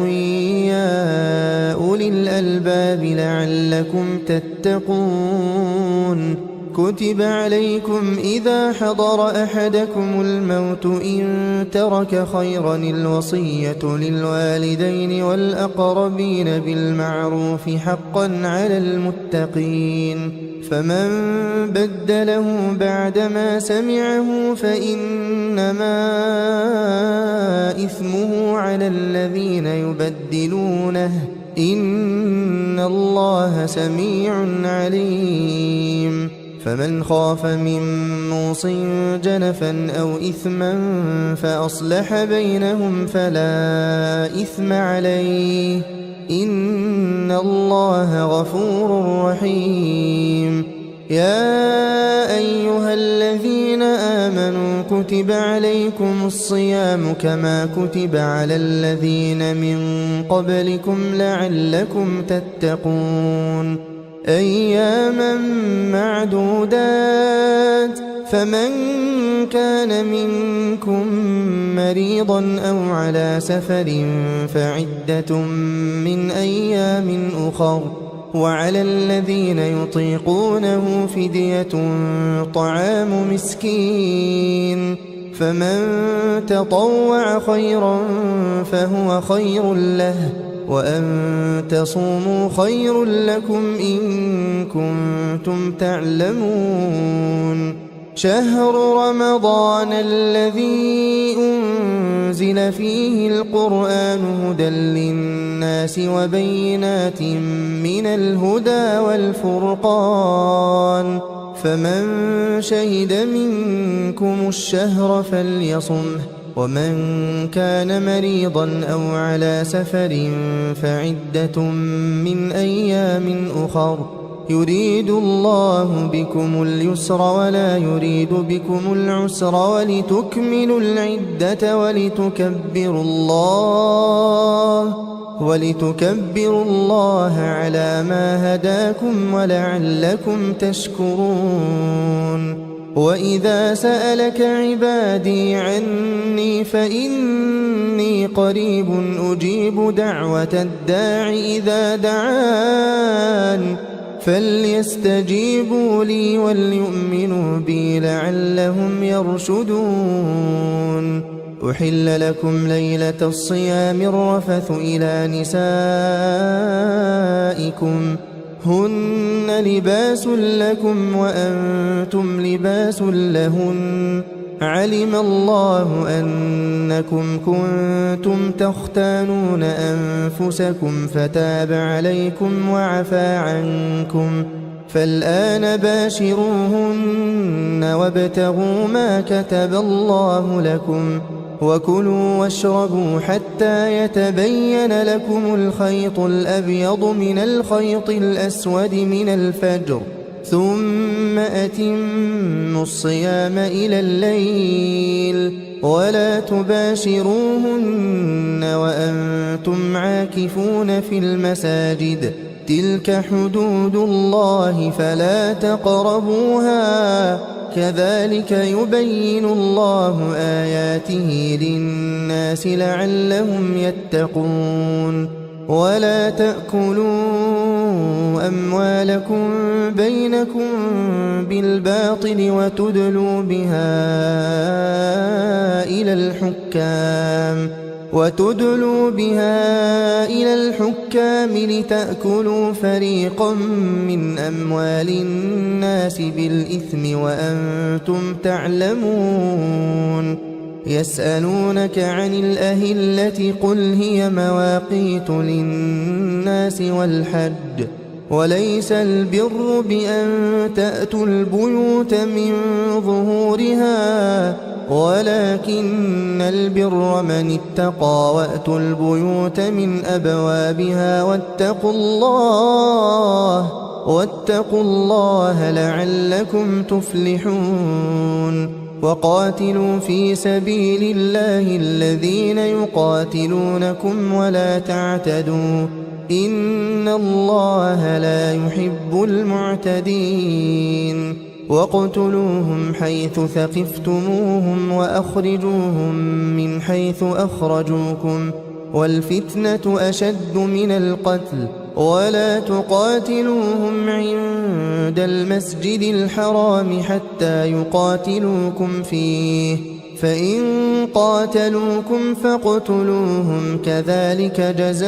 يا أولي الألباب لعلكم تتقون كتب عليكم إذا حضر أحدكم الموت إن ترك خيرا الوصية للوالدين والأقربين بالمعروف حقا على المتقين فمن بدله بعدما سمعه فإنما إثمه على الذين يبدلونه إن الله سميع عليم فمن خاف من موص جنفا أو إثما فأصلح بينهم فلا إثم عليه إن الله غفور رحيم يا أيها الذين آمنوا كتب عليكم الصيام كما كتب على الذين من قبلكم لعلكم تتقون أياما معدودات فمن كان منكم مريضا أو على سفر فعدة من أيام أخر وعلى الذين يطيقونه فدية طعام مسكين فمن تطوع خيرا فهو خير له وأن تصوموا خير لكم إن كنتم تعلمون شهر رمضان الذي أنزل فيه القرآن هدى للناس وبينات من الهدى والفرقان فمن شهد منكم الشهر فليصمه ومن كان مريضا أو على سفر فعدة من أيام أخر يريد الله بكم اليسر ولا يريد بكم العسر ولتكملوا العدة ولتكبروا الله على ما هداكم ولعلكم تشكرون وإذا سألك عبادي عني فإني قريب أجيب دعوة الداع إذا دعان فليستجيبوا لي وليؤمنوا بي لعلهم يرشدون أحل لكم ليلة الصيام الرفث إلى نسائكم هن لباس لكم وأنتم لباس لهن علم الله أنكم كنتم تختانون أنفسكم فتاب عليكم وعفى عنكم فالآن باشروهن وابتغوا ما كتب الله لكم وكلوا واشربوا حتى يتبين لكم الخيط الأبيض من الخيط الأسود من الفجر ثم أتموا الصيام إلى الليل ولا تباشروهن وأنتم عاكفون في المساجد تلك حدود الله فلا تقربوها كذلك يبين الله آياته للناس لعلهم يتقون ولا تأكلوا أموالكم بينكم بالباطل وتدلوا بها إلى الحكام لتأكلوا فريقا من أموال الناس بالإثم وأنتم تعلمون يسألونك عن الأهلة قل هي مواقيت للناس والحج وليس البر بأن تأتوا البيوت من ظهورها ولكن البر من اتقى وأتوا البيوت من أبوابها واتقوا الله لعلكم تفلحون وقاتلوا في سبيل الله الذين يقاتلونكم ولا تعتدوا إن الله لا يحب المعتدين واقتلوهم حيث ثقفتموهم وأخرجوهم من حيث أخرجوكم والفتنة أشد من القتل ولا تقاتلوهم عند المسجد الحرام حتى يقاتلوكم فيه فإن قاتلوكم فاقتلوهم كذلك جزاء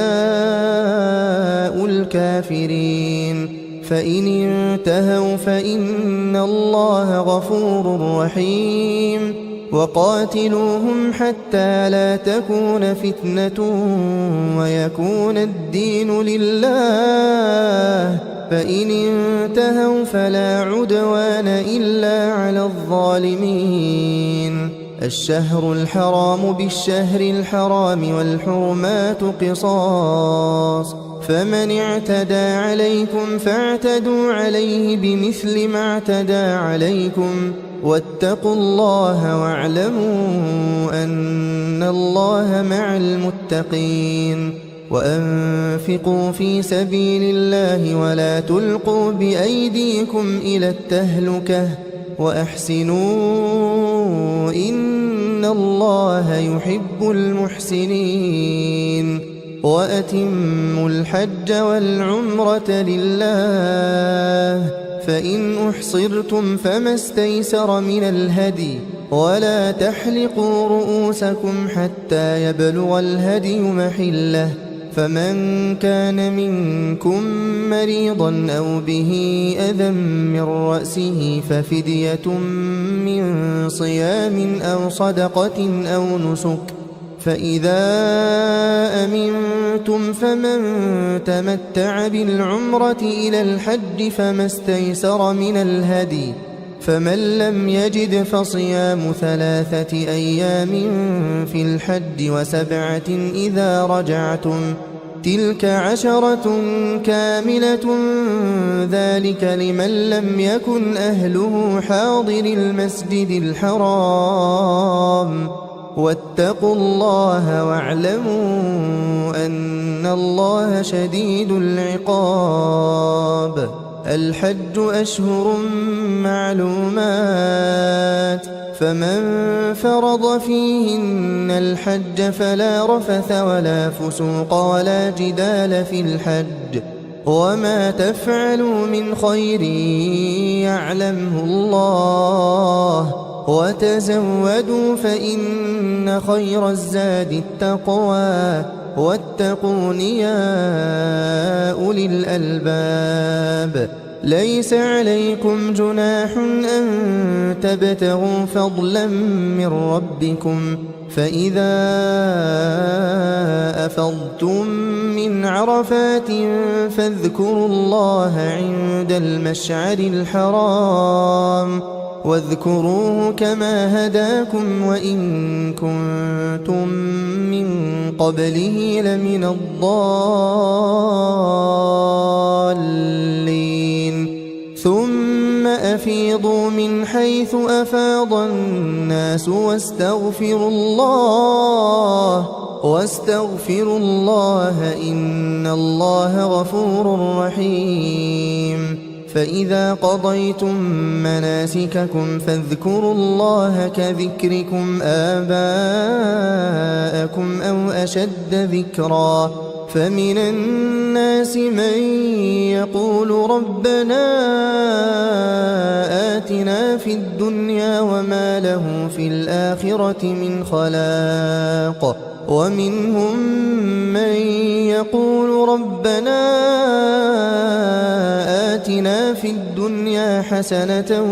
الكافرين فإن انتهوا فإن الله غفور رحيم وقاتلوهم حتى لا تكون فتنة ويكون الدين لله فإن انتهوا فلا عدوان إلا على الظالمين الشهر الحرام بالشهر الحرام والحرمات قصاص فمن اعتدى عليكم فاعتدوا عليه بمثل ما اعتدى عليكم واتقوا الله واعلموا أن الله مع المتقين وأنفقوا في سبيل الله ولا تلقوا بأيديكم إلى التهلكة وأحسنوا إن الله يحب المحسنين وأتموا الحج والعمرة لله فإن أحصرتم فما استيسر من الهدي ولا تحلقوا رؤوسكم حتى يبلغ الهدي محله فمن كان منكم مريضا أو به أذى من رأسه ففدية من صيام أو صدقة أو نسك فإذا أمنتم فمن تمتع بالعمرة إلى الحج فما استيسر من الهدي فمن لم يجد فصيام 3 أيام في الحج و7 إذا رجعتم تلك 10 كاملة ذلك لمن لم يكن أهله حاضر المسجد الحرام واتقوا الله واعلموا أن الله شديد العقاب الحج أشهر معلومات فمن فرض فيهن الحج فلا رفث ولا فسوق ولا جدال في الحج وما تفعلوا من خير يعلمه الله وتزودوا فإن خير الزاد التقوى واتقون يا أولي الألباب. ليس عليكم جناح أن تبتغوا فضلا من ربكم، فإذا أفضتم من عرفات فاذكروا الله عند المشعر الحرام، واذكروه كما هداكم وإن كنتم من قبله لمن الضالين. ثم أفيضوا من حيث أفاض الناس واستغفروا الله إن الله غفور رحيم. فإذا قضيتم مناسككم فاذكروا الله كذكركم آباءكم أو أشد ذكرا. فمن الناس من يقول ربنا آتنا في الدنيا وما له في الآخرة من خلاق، ومنهم من يقول ربنا آتنا في الدنيا حسنة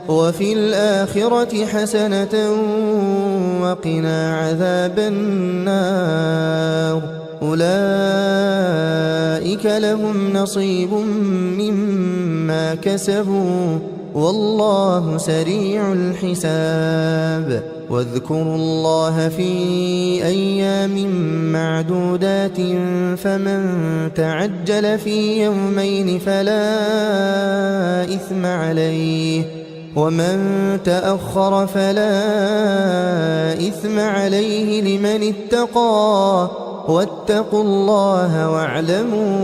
وفي الآخرة حسنة وقنا عذاب النار. أولئك لهم نصيب مما كسبوا والله سريع الحساب. واذكروا الله في أيام معدودات، فمن تعجل في يومين فلا إثم عليه، ومن تأخر فلا إثم عليه لمن اتقى. واتقوا الله واعلموا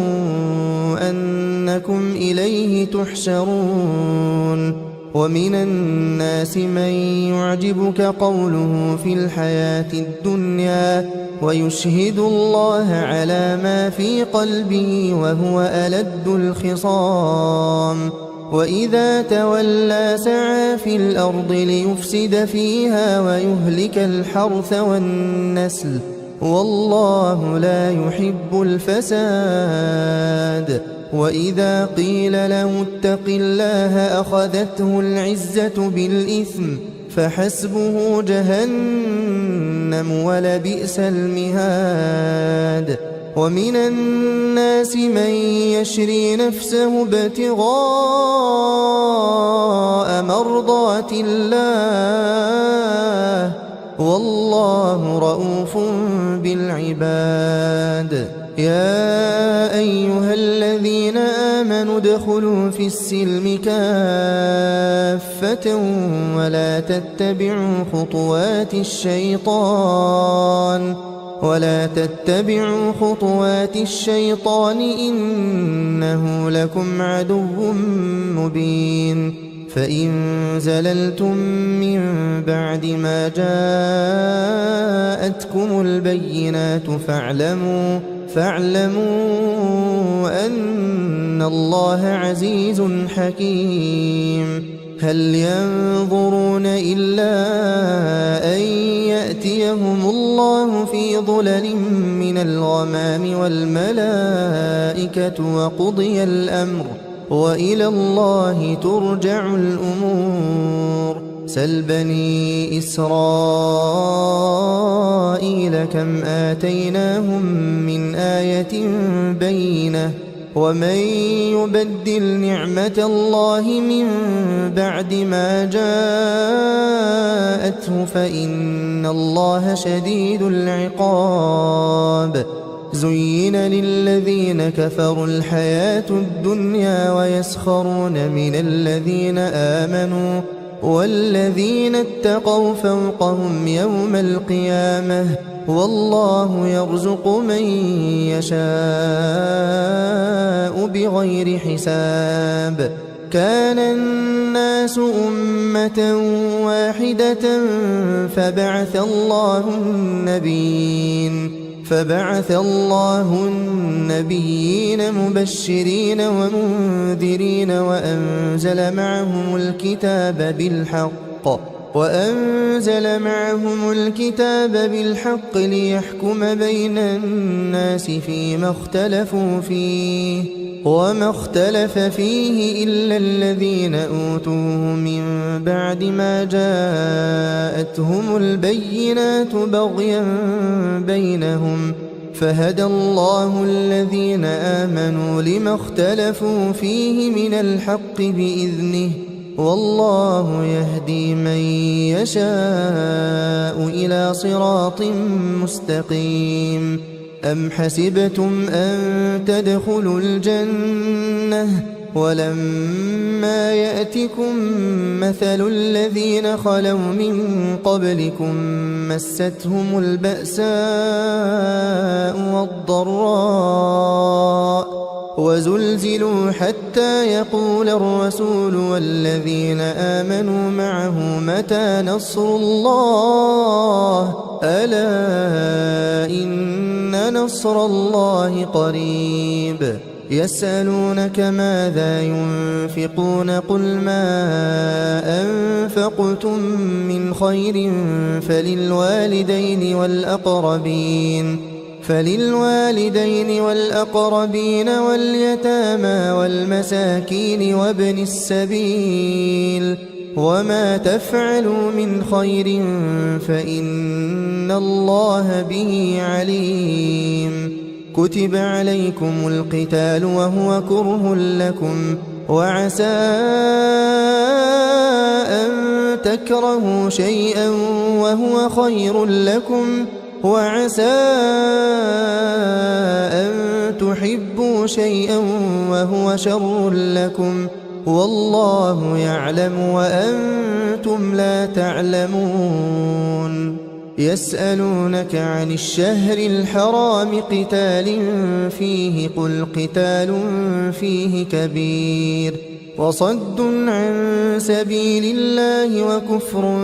أنكم إليه تحشرون. ومن الناس من يعجبك قوله في الحياة الدنيا ويشهد الله على ما في قلبه وهو ألد الخصام. وإذا تولى سعى في الأرض ليفسد فيها ويهلك الحرث والنسل والله لا يحب الفساد. وإذا قيل له اتق الله أخذته العزة بالإثم فحسبه جهنم ولبئس المهاد. ومن الناس من يشري نفسه ابتغاء مرضات الله والله رؤوف بالعباد. يا أيها الذين آمنوا ادخلوا في السلم كافة ولا تتبعوا خطوات الشيطان إنه لكم عدو مبين. فإن زللتم من بعد ما جاءتكم البينات فاعلموا أن الله عزيز حكيم. هل ينظرون إلا أن يأتيهم الله في ظلل من الغمام والملائكة وقضي الأمر وإلى الله ترجع الأمور. سل بني إسرائيل كم آتيناهم من آية بينة ومن يبدل نعمة الله من بعد ما جاءته فإن الله شديد العقاب. زين للذين كفروا الحياة الدنيا ويسخرون من الذين آمنوا والذين اتقوا فوقهم يوم القيامة والله يرزق من يشاء بغير حساب. كان الناس أمة واحدة فبعث الله النبيين مبشرين ومنذرين وأنزل معهم الكتاب بالحق وأنزل معهم الكتاب بالحق ليحكم بين الناس فيما اختلفوا فيه وما اختلف فيه إلا الذين أوتوه من بعد ما جاءتهم البينات بغيا بينهم فهدى الله الذين آمنوا لما اختلفوا فيه من الحق بإذنه والله يهدي من يشاء إلى صراط مستقيم. أم حسبتم أن تدخلوا الجنة ولما يأتكم مثل الذين خلوا من قبلكم مستهم البأساء والضراء وزلزلوا حتى يقول الرسول والذين آمنوا معه متى نصر الله ألا إن نصر الله قريب. يسألونك ماذا ينفقون قل ما أنفقتم من خير فللوالدين والأقربين واليتامى والمساكين وابن السبيل وما تفعلوا من خير فإن الله به عليم. كتب عليكم القتال وهو كره لكم وعسى أن تكرهوا شيئا وهو خير لكم وعسى أن تحبوا شيئا وهو شر لكم والله يعلم وأنتم لا تعلمون. يسألونك عن الشهر الحرام قتال فيه قل قتال فيه كبير وصد عن سبيل الله وكفر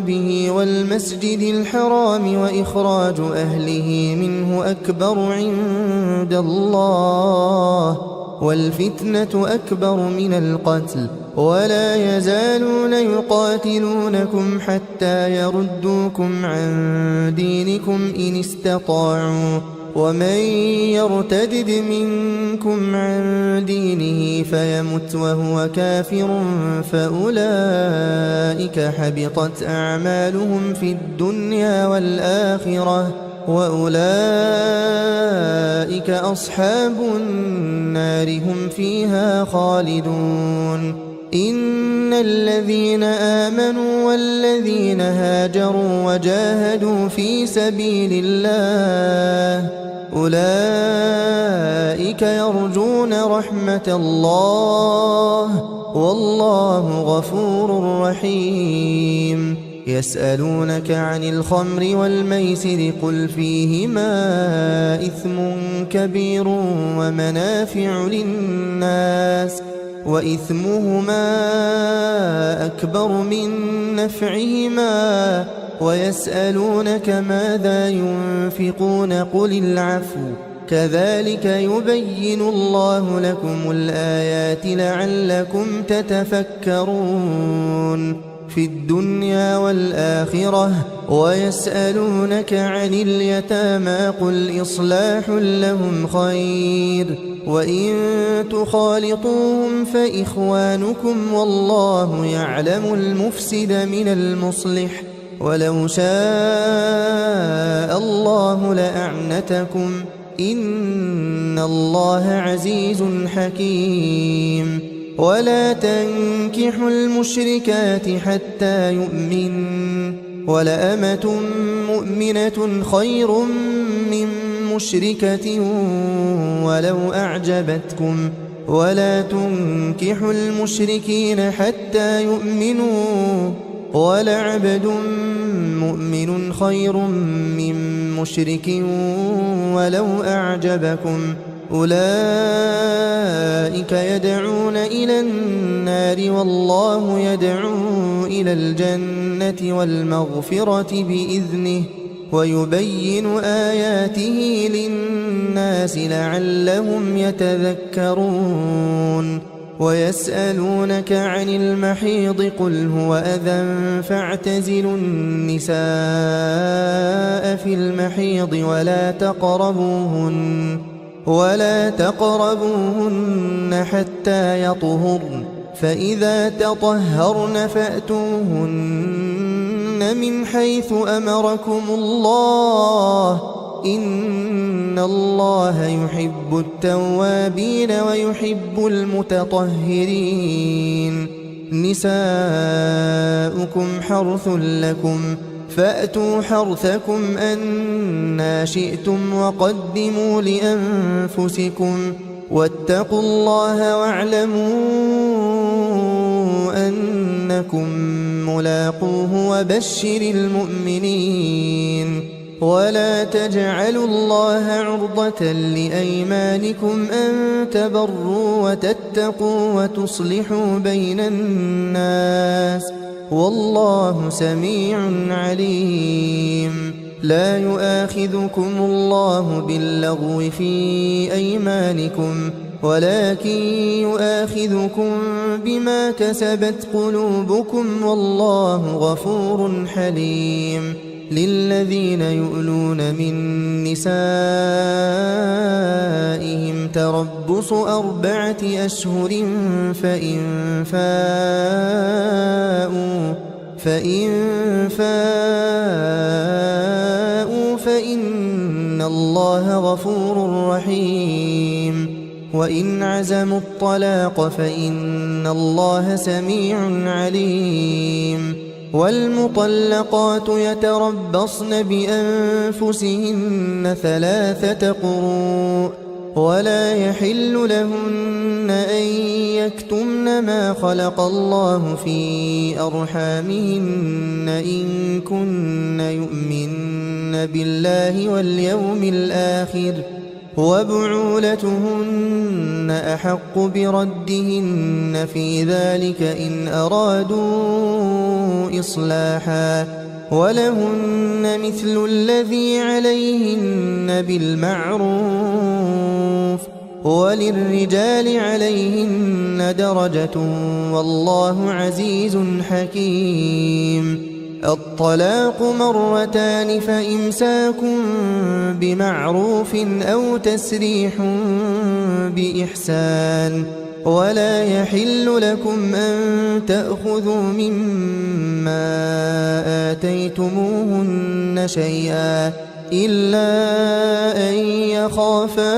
به والمسجد الحرام وإخراج أهله منه أكبر عند الله والفتنة أكبر من القتل ولا يزالون يقاتلونكم حتى يردوكم عن دينكم إن استطاعوا ومن يرتدد منكم عن دينه فيمت وهو كافر فأولئك حبطت أعمالهم في الدنيا والآخرة وأولئك أصحاب النار هم فيها خالدون. إن الذين آمنوا والذين هاجروا وجاهدوا في سبيل الله أولئك يرجون رحمة الله والله غفور رحيم. يسألونك عن الخمر والميسر قل فيهما إثم كبير ومنافع للناس وإثمهما أكبر من نفعهما ويسألونك ماذا ينفقون قل العفو كذلك يبين الله لكم الآيات لعلكم تتفكرون في الدنيا والآخرة. ويسألونك عن اليتامى قل إصلاح لهم خير وإن تخالطوهم فإخوانكم والله يعلم المفسد من المصلح ولو شاء الله لأعنتكم إن الله عزيز حكيم. ولا تنكحوا المشركات حتى يؤمن ولأمة مؤمنة خير من مشركة ولو أعجبتكم ولا تنكحوا المشركين حتى يؤمنوا ولعبد مؤمن خير من مشرك ولو أعجبكم أولئك يدعون إلى النار والله يدعو إلى الجنة والمغفرة بإذنه ويبين آياته للناس لعلهم يتذكرون. ويسألونك عن المحيض قل هو أذى فاعتزلوا النساء في المحيض ولا تقربوهن حتى يطهرن فإذا تطهرن فأتوهن من حيث أمركم الله إن الله يحب التوابين ويحب المتطهرين نساؤكم حرث لكم فأتوا حرثكم أنى شئتم وقدموا لأنفسكم واتقوا الله واعلموا أنكم ملاقوه وبشر المؤمنين ولا تجعلوا الله عرضة لأيمانكم أن تبروا وتتقوا وتصلحوا بين الناس والله سميع عليم لا يؤاخذكم الله باللغو في أيمانكم ولكن يؤاخذكم بما كسبت قلوبكم والله غفور حليم للذين يؤلون من نسائهم تربص 4 أشهر فإن فاءوا فإن الله غفور رحيم وإن عزموا الطلاق فإن الله سميع عليم والمطلقات يتربصن بأنفسهن 3 قروء ولا يحل لهن أن يكتمن ما خلق الله في أرحامهن إن كن يؤمن بالله واليوم الآخر وبعولتهن أحق بردهن في ذلك إن أرادوا إصلاحا ولهن مثل الذي عليهن بالمعروف وللرجال عليهن درجة والله عزيز حكيم الطلاق 2 فإمساك بمعروف أو تسريح بإحسان ولا يحل لكم أن تأخذوا مما آتيتموهن شيئا إلا أن يخافا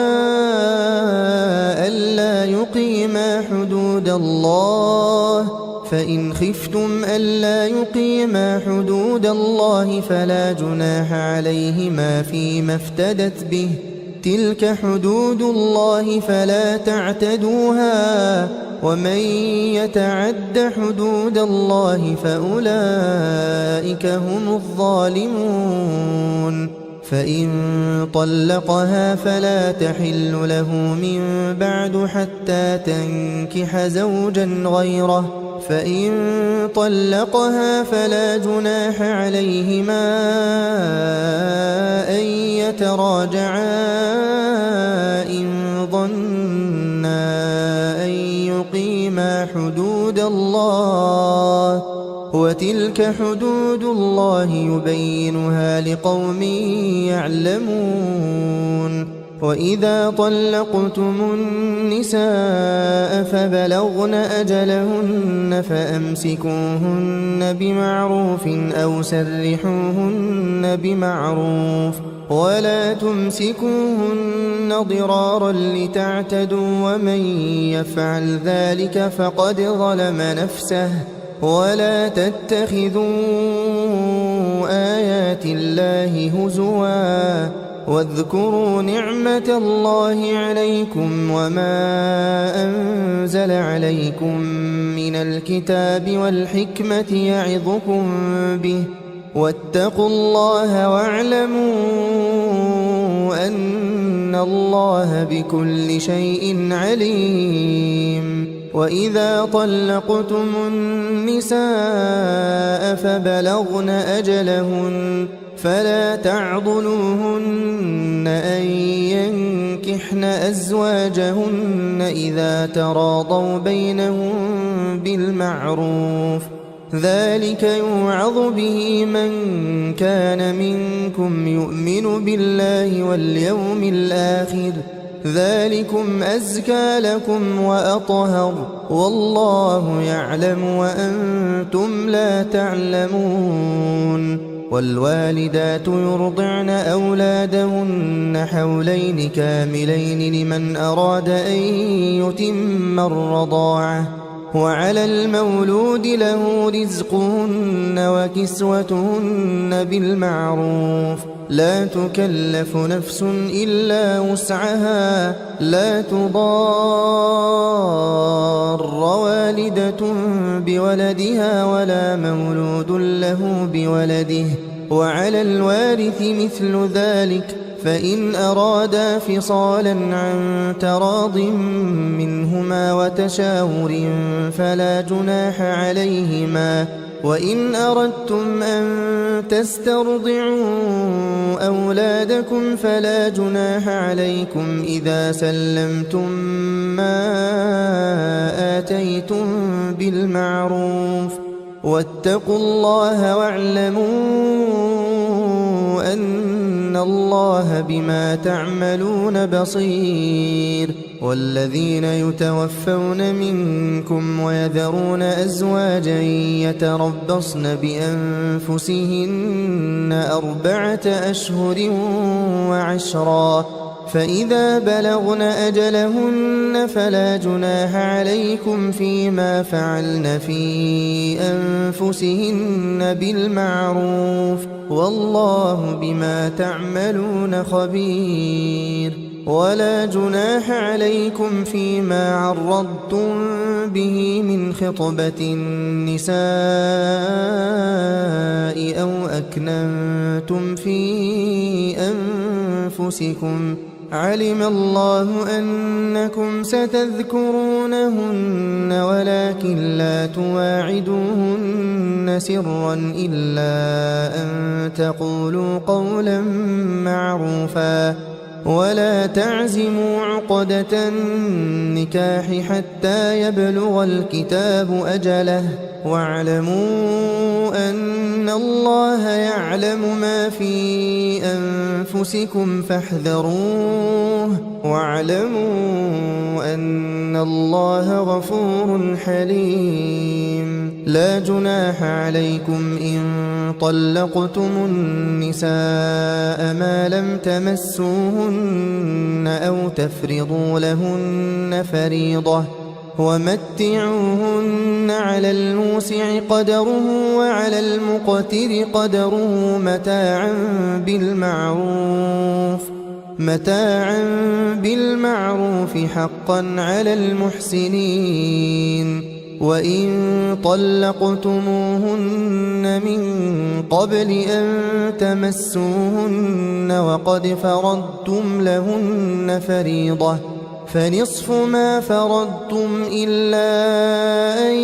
ألا يقيما حدود الله فإن خفتم ألا يقيما حدود الله فلا جناح عليهما فيما افتدت به تلك حدود الله فلا تعتدوها ومن يتعد حدود الله فأولئك هم الظالمون فإن طلقها فلا تحل له من بعد حتى تنكح زوجا غيره فإن طلقها فلا جناح عليهما أن يتراجعا إن ظنا أن يقيما حدود الله وتلك حدود الله يبينها لقوم يعلمون وإذا طلقتم النساء فبلغن أجلهن فأمسكوهن بمعروف أو سرحوهن بمعروف ولا تمسكوهن ضرارا لتعتدوا ومن يفعل ذلك فقد ظلم نفسه ولا تتخذوا آيات الله هزوا واذكروا نعمة الله عليكم وما أنزل عليكم من الكتاب والحكمة يعظكم به واتقوا الله واعلموا أن الله بكل شيء عليم وإذا طلقتم النساء فبلغن أجلهن فلا تعضلوهن أن ينكحن أزواجهن إذا تراضوا بينهم بالمعروف، ذلك يوعظ به من كان منكم يؤمن بالله واليوم الآخر، ذلكم أزكى لكم وأطهر، والله يعلم وأنتم لا تعلمون. والوالدات يرضعن أولادهن حولين كاملين لمن أراد أن يتم الرضاعة، وعلى المولود له رزقهن وكسوتهن بالمعروف، لا تكلف نفس إلا وسعها، لا تضار والدة بولدها ولا مولود له بولده، وعلى الوارث مثل ذلك، فإن أرادا فصالا عن تراض منهما وتشاور فلا جناح عليهما. وإن أردتم أن تسترضعوا أولادكم فلا جناح عليكم إذا سلمتم ما آتيتم بالمعروف، واتقوا الله واعلموا أن الله بما تعملون بصير. والذين يتوفون منكم ويذرون أزواجا يتربصن بأنفسهن 4 أشهر وعشرا، فإذا بلغن أجلهن فلا جناح عليكم فيما فعلن في أنفسهن بالمعروف، والله بما تعملون خبير. ولا جناح عليكم فيما عرضتم به من خطبة النساء أو أكننتم في أنفسكم، علم الله أنكم ستذكرونهن ولكن لا تواعدوهن سرا إلا أن تقولوا قولا معروفا، ولا تعزموا عقدة النكاح حتى يبلغ الكتاب أجله، واعلموا أن الله يعلم ما في أنفسكم فاحذروه، واعلموا أن الله غفور حليم. لا جناح عليكم إن طلقتم النساء ما لم تمسوهن أو تفرضوا لهن فريضة، ومتعوهن على الموسع قدره وعلى المقتر قدره متاعا بالمعروف حقا على المحسنين. وإن طلقتموهن من قبل أن تمسوهن وقد فرضتم لهن فريضة فنصف ما فرضتم إلا أن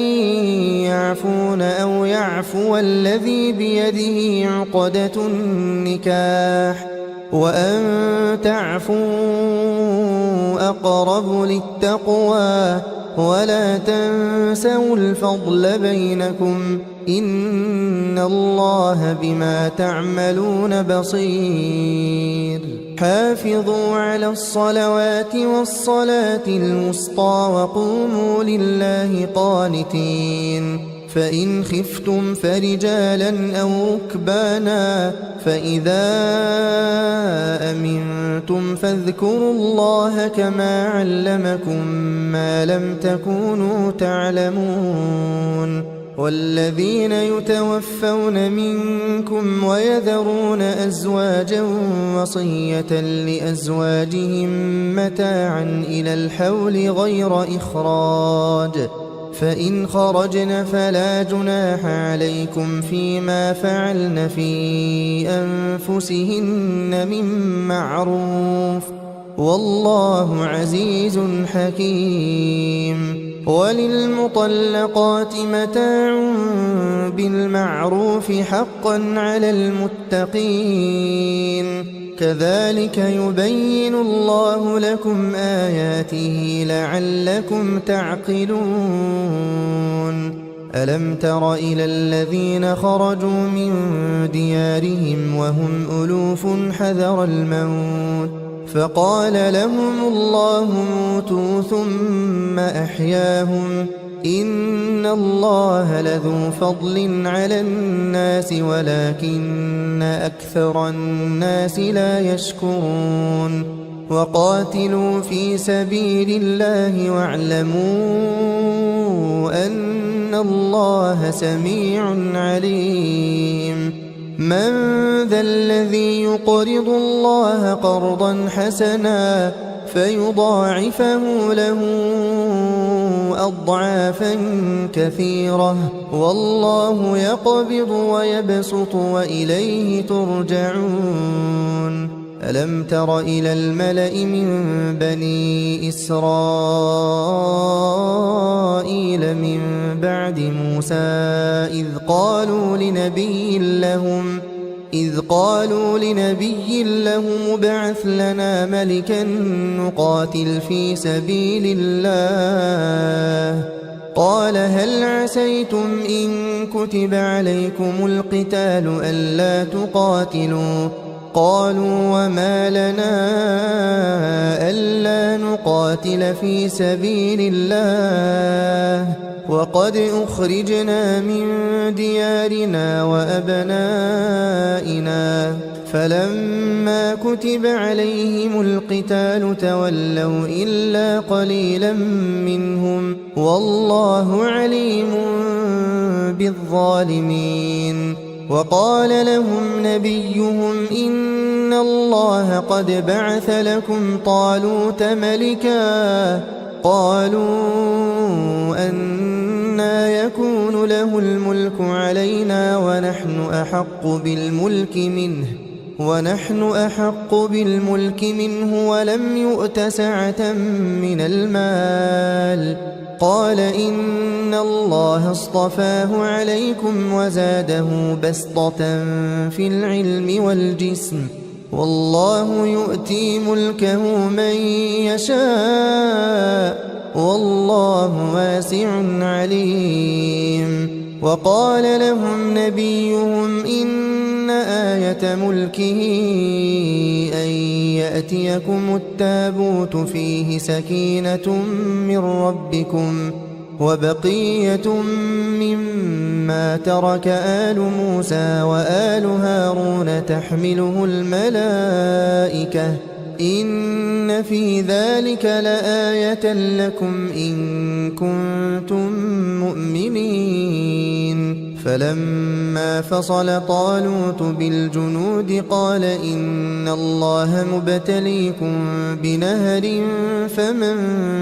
يعفون أو يعفو الذي بيده عقدة النكاح، وأن تعفوا أقرب للتقوى، ولا تنسوا الفضل بينكم، إن الله بما تعملون بصير. حافظوا على الصلوات والصلاة الوسطى وقوموا لله قانتين، فإن خفتم فرجالا أو ركبانا، فإذا أمنتم فاذكروا الله كما علمكم ما لم تكونوا تعلمون. والذين يتوفون منكم ويذرون أزواجا وصية لأزواجهم متاعا إلى الحول غير إخراج، فإن خرجن فلا جناح عليكم فيما فعلن في أنفسهن من معروف، والله عزيز حكيم. وللمطلقات متاع بالمعروف حقا على المتقين كذلك يبين الله لكم آياته لعلكم تعقلون ألم تر إلى الذين خرجوا من ديارهم وهم ألوف حذر الموت فقال لهم الله موتوا ثم أحياهم إن الله لذو فضل على الناس ولكن أكثر الناس لا يشكرون وقاتلوا في سبيل الله واعلموا أن الله سميع عليم من ذا الذي يقرض الله قرضا حسنا فيضاعفه له أضعافا كثيرة والله يقبض ويبسط وإليه ترجعون ألم تر إلى الملأ من بني إسرائيل من بعد موسى إذ قالوا لنبي لهم ابعث لنا ملكا نقاتل في سبيل الله قال هل عسيتم إن كتب عليكم القتال ألا تقاتلوا قالوا وما لنا ألا نقاتل في سبيل الله وقد أخرجنا من ديارنا وأبنائنا فلما كتب عليهم القتال تولوا إلا قليلا منهم والله عليم بالظالمين وقال لهم نبيهم إن الله قد بعث لكم طالوت ملكا قالوا أنى يكون له الملك علينا ونحن أحق بالملك منه ولم يؤت سعة من المال قال إن الله اصطفاه عليكم وزاده بسطة في العلم والجسم والله يؤتي ملكه من يشاء والله واسع عليم وقال لهم نبيهم إن آية ملكه أن يأتيكم التابوت فيه سكينة من ربكم وبقية مما ترك آل موسى وآل هارون تحمله الملائكة إن في ذلك لآية لكم إن كنتم مؤمنين فلما فصل طالوت بالجنود قال إن الله مبتليكم بنهر فمن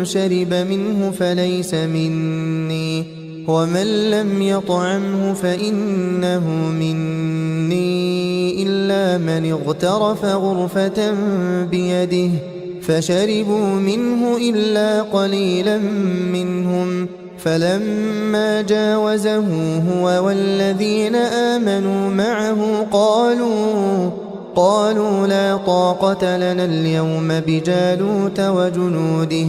شرب منه فليس مني ومن لم يطعمه فإنه مني إلا من اغترف غرفة بيده فشربوا منه إلا قليلا منهم فلما جاوزه هو والذين آمنوا معه قالوا لا طاقة لنا اليوم بجالوت وجنوده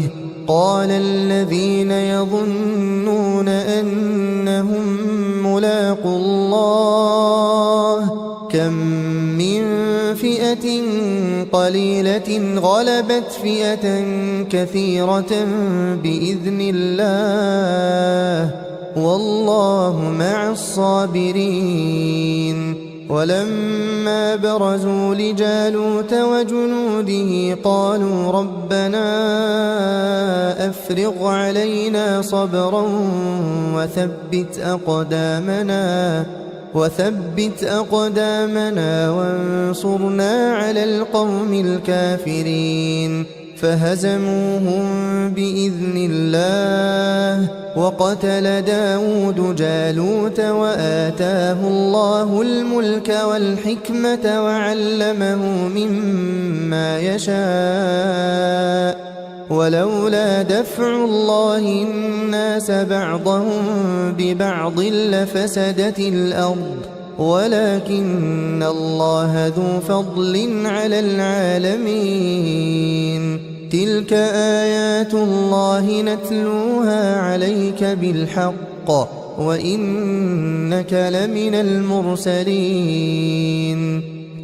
قال الذين يظنون أنهم ملاقو الله كم من فئة قليلة غلبت فئة كثيرة بإذن الله والله مع الصابرين ولما برزوا لجالوت وجنوده قالوا ربنا أفرغ علينا صبرا وثبت أقدامنا وانصرنا على القوم الكافرين فهزموهم بإذن الله وقتل داود جالوت وآتاه الله الملك والحكمة وعلمه مما يشاء ولولا دفع الله الناس بعضهم ببعض لفسدت الأرض ولكن الله ذو فضل على العالمين تلك آيات الله نتلوها عليك بالحق وإنك لمن المرسلين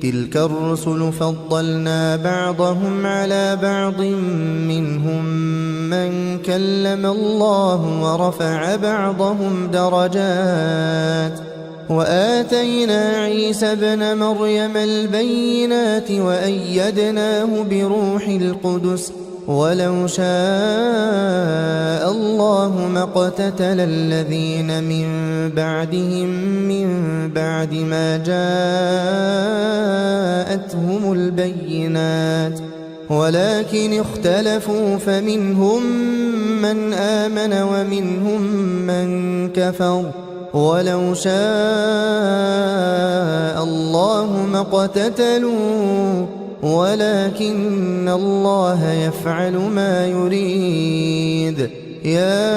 تلك الرسل فضلنا بعضهم على بعض منهم من كلم الله ورفع بعضهم درجات وآتينا عيسى ابن مريم البينات وأيدناه بروح القدس ولو شاء الله ما اقتتل الذين من بعدهم من بعد ما جاءتهم البينات ولكن اختلفوا فمنهم من آمن ومنهم من كفر ولو شاء الله ما اقتتلوا ولكن الله يفعل ما يريد يا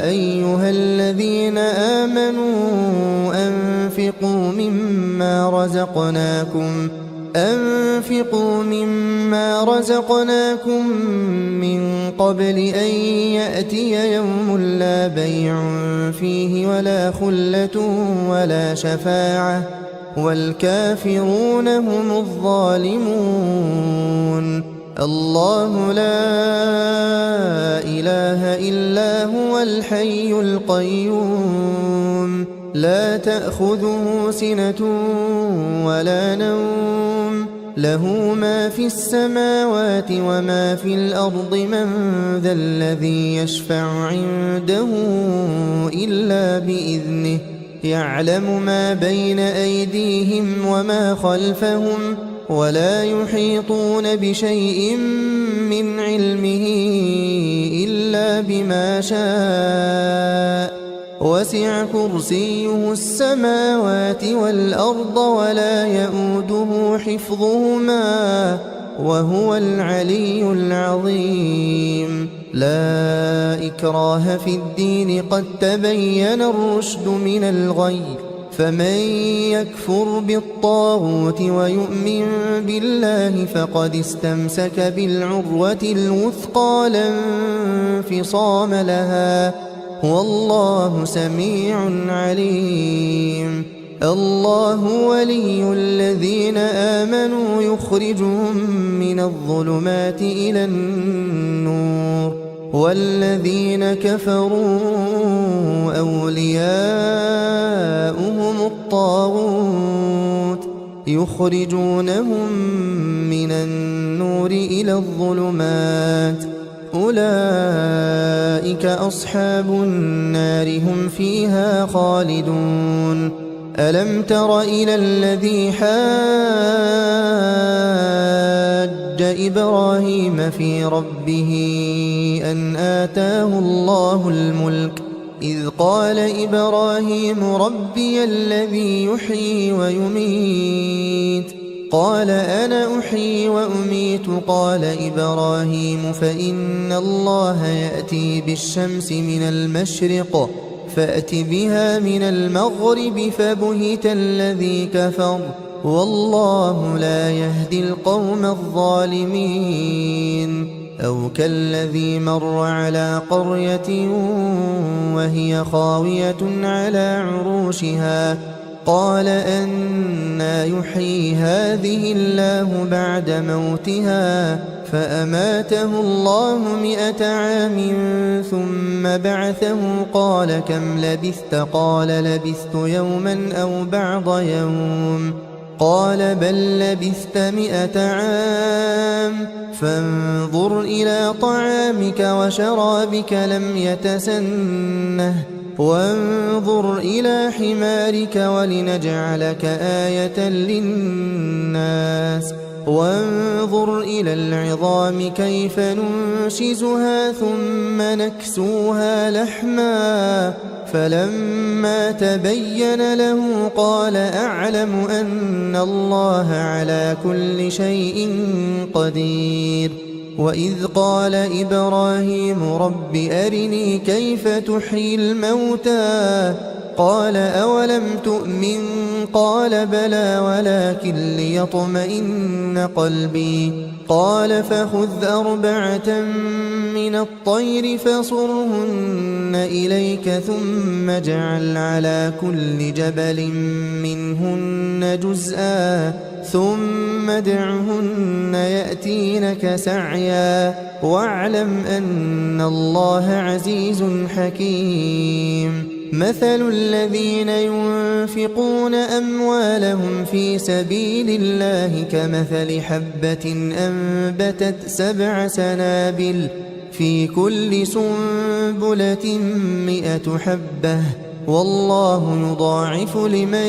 أيها الذين آمنوا أنفقوا مما رزقناكم من قبل أن يأتي يوم لا بيع فيه ولا خلة ولا شفاعة والكافرون هم الظالمون الله لا إله إلا هو الحي القيوم لا تأخذه سنة ولا نوم له ما في السماوات وما في الأرض من ذا الذي يشفع عنده إلا بإذنه يعلم ما بين أيديهم وما خلفهم ولا يحيطون بشيء من علمه إلا بما شاء وسع كرسيه السماوات والأرض ولا يؤوده حفظهما وهو العلي العظيم لا إكراه في الدين قد تبين الرشد من الغي فمن يكفر بالطاغوت ويؤمن بالله فقد استمسك بالعروة الوثقى لا انفصام لها والله سميع عليم الله ولي الذين آمنوا يخرجهم من الظلمات إلى النور والذين كفروا أولياؤهم الطاغوت يخرجونهم من النور إلى الظلمات أولئك أصحاب النار هم فيها خالدون ألم تر إلى الذي حاج إبراهيم في ربه أن آتاه الله الملك إذ قال إبراهيم ربي الذي يحيي ويميت قال أنا أحيي وأميت قال إبراهيم فإن الله يأتي بالشمس من المشرق فأت بها من المغرب فبهت الذي كفر والله لا يهدي القوم الظالمين أو كالذي مر على قرية وهي خاوية على عروشها قال أنى يحيي هذه الله بعد موتها فأماته الله 100 عام ثم بعثه قال كم لبثت قال لبثت يوما أو بعض يوم قال بل لبثت 100 عام فانظر إلى طعامك وشرابك لم يتسنه وانظر إلى حمارك ولنجعلك آية للناس وانظر إلى العظام كيف ننشزها ثم نكسوها لحما فلما تبين له قال أعلم أن الله على كل شيء قدير وإذ قال إبراهيم رب أرني كيف تحيي الموتى قال أولم تؤمن قال بلى ولكن ليطمئن قلبي قال فخذ 4 من الطير فصرهن إليك ثم اجعل على كل جبل منهن جزءا ثم ادعهن يأتينك سعيا واعلم أن الله عزيز حكيم مثل الذين ينفقون أموالهم في سبيل الله كمثل حبة أنبتت 7 سنابل في كل سنبلة 100 حبة والله يضاعف لمن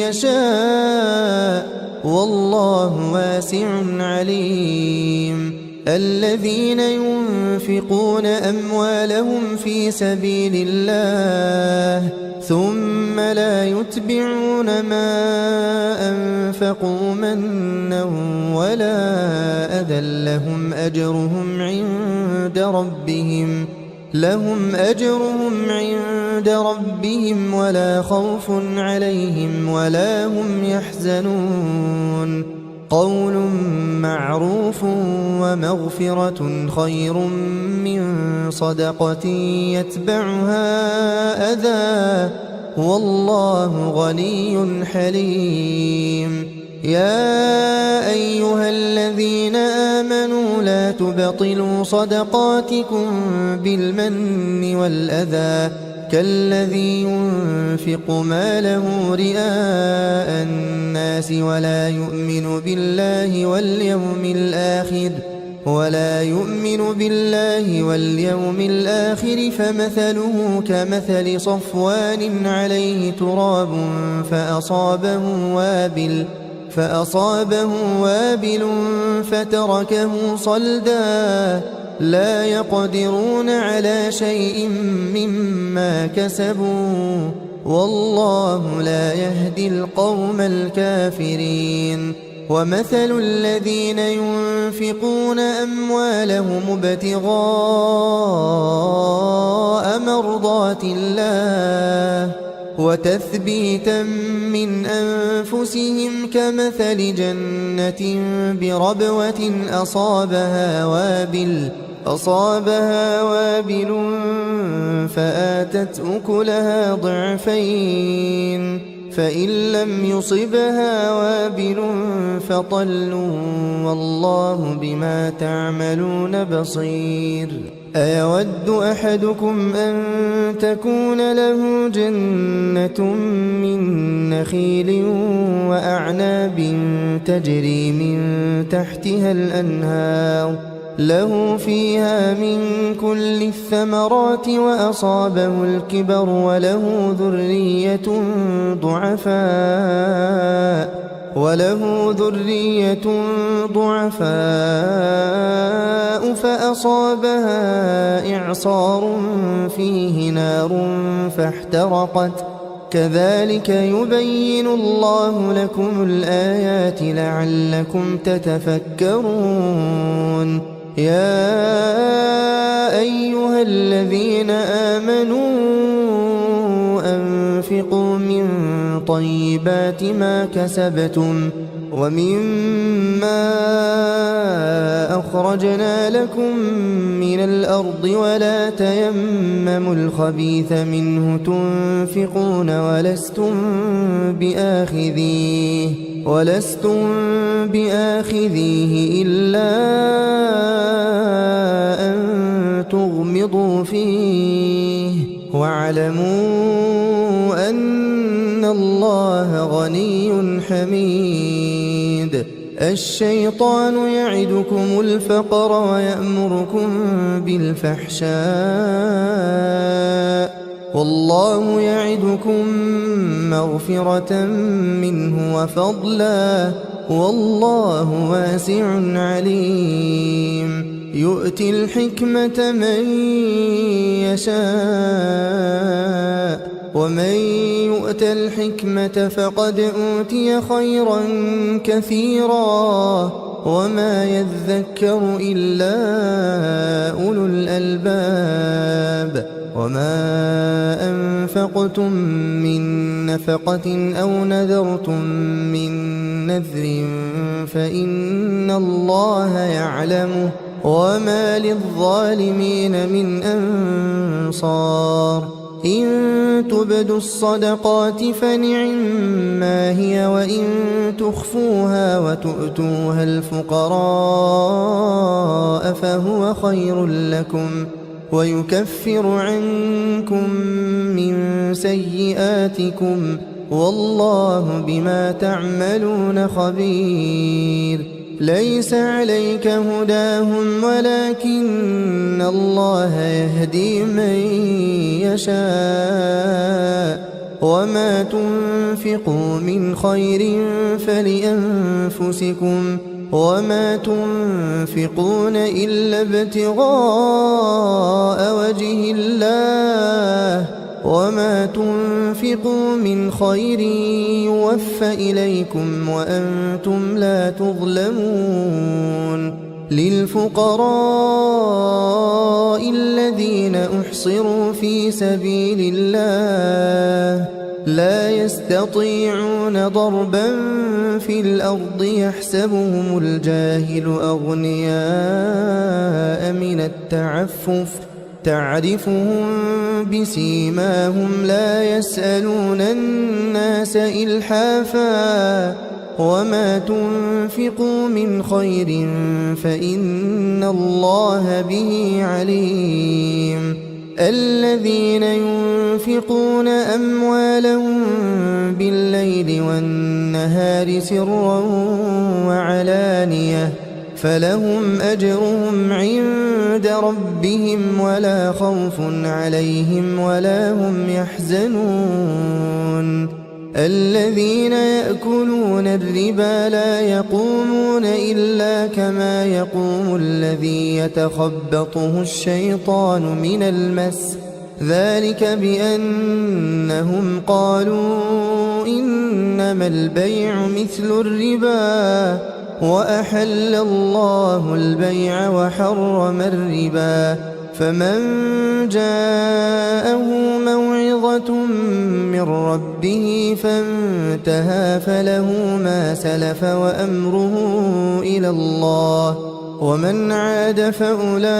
يشاء والله واسع عليم الذين ينفقون أموالهم في سبيل الله ثم لا يتبعون ما أنفقوا منا ولا أذى لهم أجرهم عند ربهم ولا خوف عليهم ولا هم يحزنون قول معروف ومغفرة خير من صدقة يتبعها أذى والله غني حليم يا أيها الذين آمنوا لا تبطلوا صدقاتكم بالمن والأذى كالذي ينفق ماله رئاء الناس ولا يؤمن بالله واليوم الآخر فمثله كمثل صفوان عليه تراب فأصابه وابل فتركه صلدا لا يقدرون على شيء مما كسبوا والله لا يهدي القوم الكافرين ومثل الذين ينفقون أموالهم ابتغاء مرضات الله وتثبيتا من أنفسهم كمثل جنة بربوة أصابها وابل فآتت أكلها ضعفين فإن لم يصبها وابل فطل والله بما تعملون بصير أيود أحدكم أن تكون له جنة من نخيل وأعناب تجري من تحتها الأنهار له فيها من كل الثمرات وأصابه الكبر وله ذرية ضعفاء فأصابها إعصار فيه نار فاحترقت كذلك يبين الله لكم الآيات لعلكم تتفكرون يا أيها الذين آمنوا أنفقوا من طيبات ما كسبتم ومما أخرجنا لكم من الأرض ولا تيمموا الخبيث منه تنفقون ولستم بآخذيه إلا أن تغمضوا فيه واعلموا أن الله غني حميد الشيطان يعدكم الفقر ويأمركم بالفحشاء والله يعدكم مغفرة منه وفضلا والله واسع عليم يؤتي الحكمة من يشاء ومن يؤت الحكمة فقد أوتي خيرا كثيرا وما يذكر إلا أولو الألباب وما أنفقتم من نفقة أو نذرتم من نذر فإن الله يعلمه وما للظالمين من أنصار إن تبدوا الصدقات فنعما هي وإن تخفوها وتؤتوها الفقراء فهو خير لكم ويكفر عنكم من سيئاتكم والله بما تعملون خبير ليس عليك هداهم ولكن الله يهدي من يشاء وما تنفقوا من خير فلأنفسكم وما تنفقون إلا ابتغاء وجه الله وما تنفقوا من خير يوفى إليكم وأنتم لا تظلمون للفقراء الذين أحصروا في سبيل الله لا يستطيعون ضربا في الأرض يحسبهم الجاهل أغنياء من التعفف تعرفهم بسيماهم لا يسألون الناس إلحافا وما تنفقوا من خير فإن الله به عليم الذين ينفقون أموالهم بالليل والنهار سرا وعلانية فلهم أجرهم عند ربهم ولا خوف عليهم ولا هم يحزنون الذين يأكلون الربا لا يقومون إلا كما يقوم الذي يتخبطه الشيطان من المس ذلك بأنهم قالوا إنما البيع مثل الربا وأحل الله البيع وحرم الربا فمن جاءه موعظة من ربه فانتهى فله ما سلف وأمره إلى الله ومن عاد فأولئك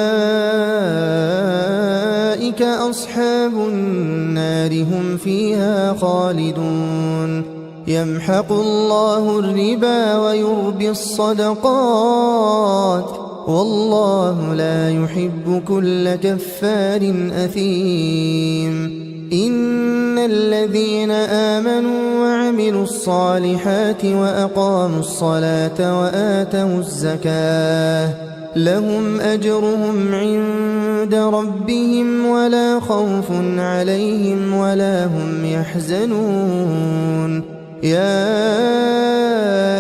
أصحاب النار هم فيها خالدون يمحق الله الربا ويربي الصدقات والله لا يحب كل كفار أثيم إن الذين آمنوا وعملوا الصالحات وأقاموا الصلاة وآتوا الزكاة لهم أجرهم عند ربهم ولا خوف عليهم ولا هم يحزنون يا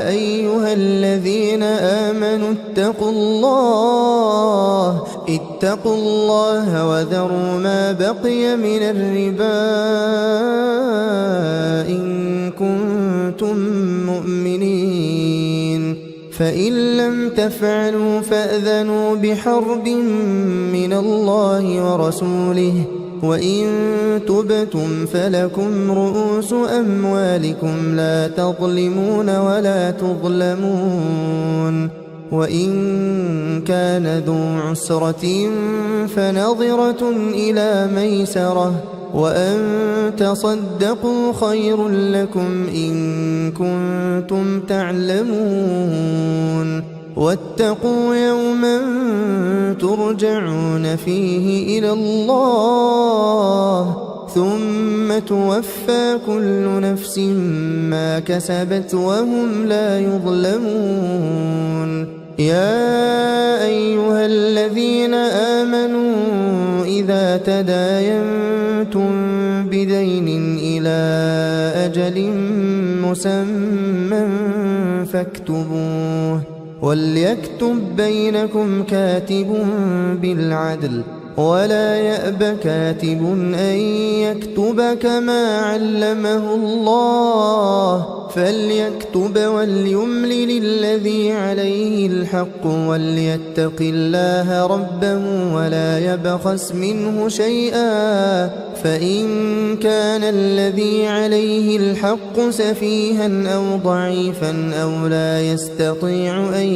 أيها الذين آمنوا اتقوا الله وذروا ما بقي من الربا إن كنتم مؤمنين فإن لم تفعلوا فأذنوا بحرب من الله ورسوله وإن تبتم فلكم رؤوس أموالكم لا تظلمون ولا تظلمون وإن كان ذو عسرة فنظرة إلى ميسرة وأن تصدقوا خير لكم إن كنتم تعلمون واتقوا يوما ترجعون فيه إلى الله ثم توفى كل نفس ما كسبت وهم لا يظلمون يا أيها الذين آمنوا إذا تداينتم بدين إلى أجل مسمى فاكتبوه وليكتب بينكم كاتب بالعدل ولا يأب كاتب أن يكتب كما علمه الله فليكتب وليملل الذي عليه الحق وليتق الله ربه ولا يبخس منه شيئا فإن كان الذي عليه الحق سفيها أو ضعيفا أو لا يستطيع أن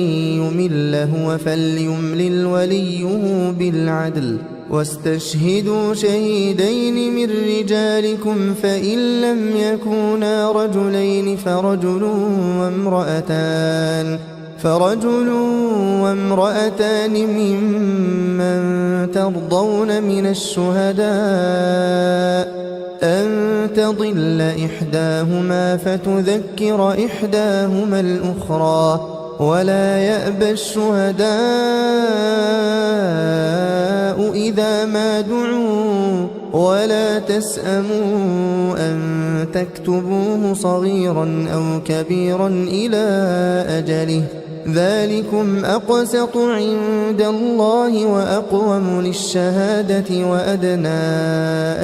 يمل هو فليملل وليه بالعدل واستشهدوا شهيدين من رجالكم فإن لم يكونا رجلين فرجل وامرأتان ممن ترضون من الشهداء أن تضل إحداهما فتذكر إحداهما الأخرى ولا يأبى الشهداء إذا ما دعوا ولا تسأموا أن تكتبوه صغيرا أو كبيرا إلى أجله ذلكم أقسط عند الله وأقوم للشهادة وأدنى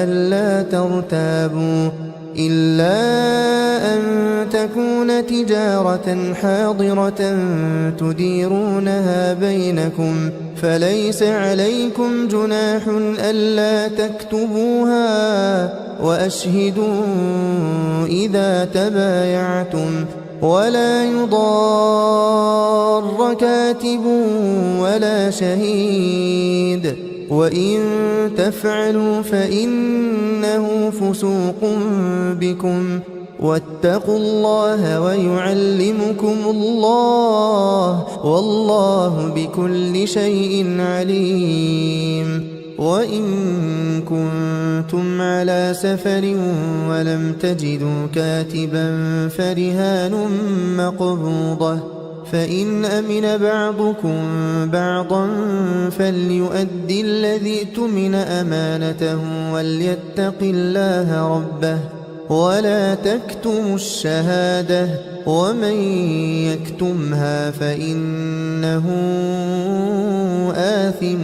ألا ترتابوا إلا أن تكون تجارة حاضرة تديرونها بينكم فليس عليكم جناح ألا تكتبوها وأشهدوا إذا تبايعتم ولا يضار كاتب ولا شهيد وإن تفعلوا فإنه فسوق بكم واتقوا الله ويعلمكم الله والله بكل شيء عليم وإن كنتم على سفر ولم تجدوا كاتبا فرهان مقبوضة فإن أمن بعضكم بعضا فليؤدي الذي اؤتمن أمانته وليتق الله ربه ولا تكتموا الشهادة ومن يكتمها فإنه آثم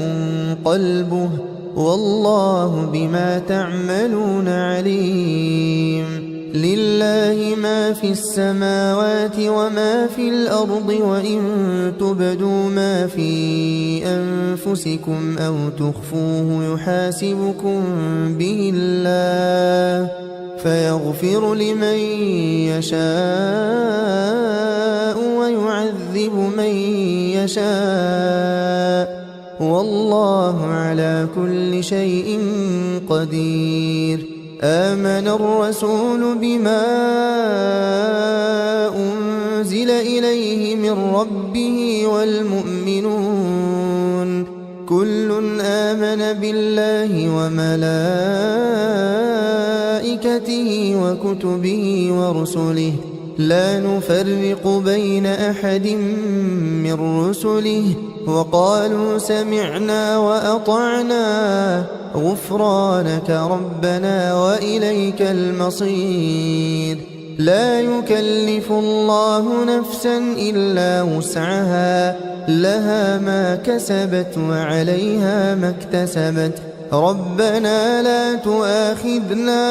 قلبه والله بما تعملون عليم لله ما في السماوات وما في الأرض وإن تبدوا ما في أنفسكم أو تخفوه يحاسبكم به الله فيغفر لمن يشاء ويعذب من يشاء والله على كل شيء قدير آمن الرسول بما أنزل إليه من ربه والمؤمنون كل آمن بالله وملائكته وكتبه ورسله لا نفرق بين أحد من رسله وقالوا سمعنا وأطعنا غفرانك ربنا وإليك المصير لا يكلف الله نفسا إلا وسعها لها ما كسبت وعليها ما اكتسبت ربنا لا تؤاخذنا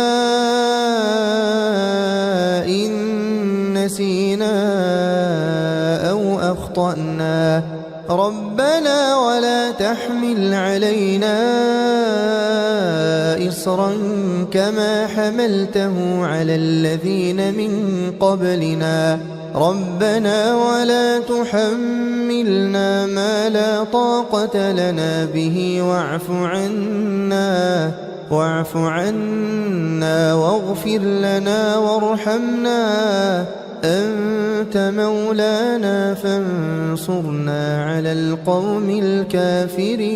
إن نسينا أو أخطأنا ربنا ولا تحمل علينا إصرا كما حملته على الذين من قبلنا ربنا ولا تحملنا ما لا طاقة لنا به واعف عنا واغفر لنا وارحمنا أنت مولانا فانصرنا على القوم الكافرين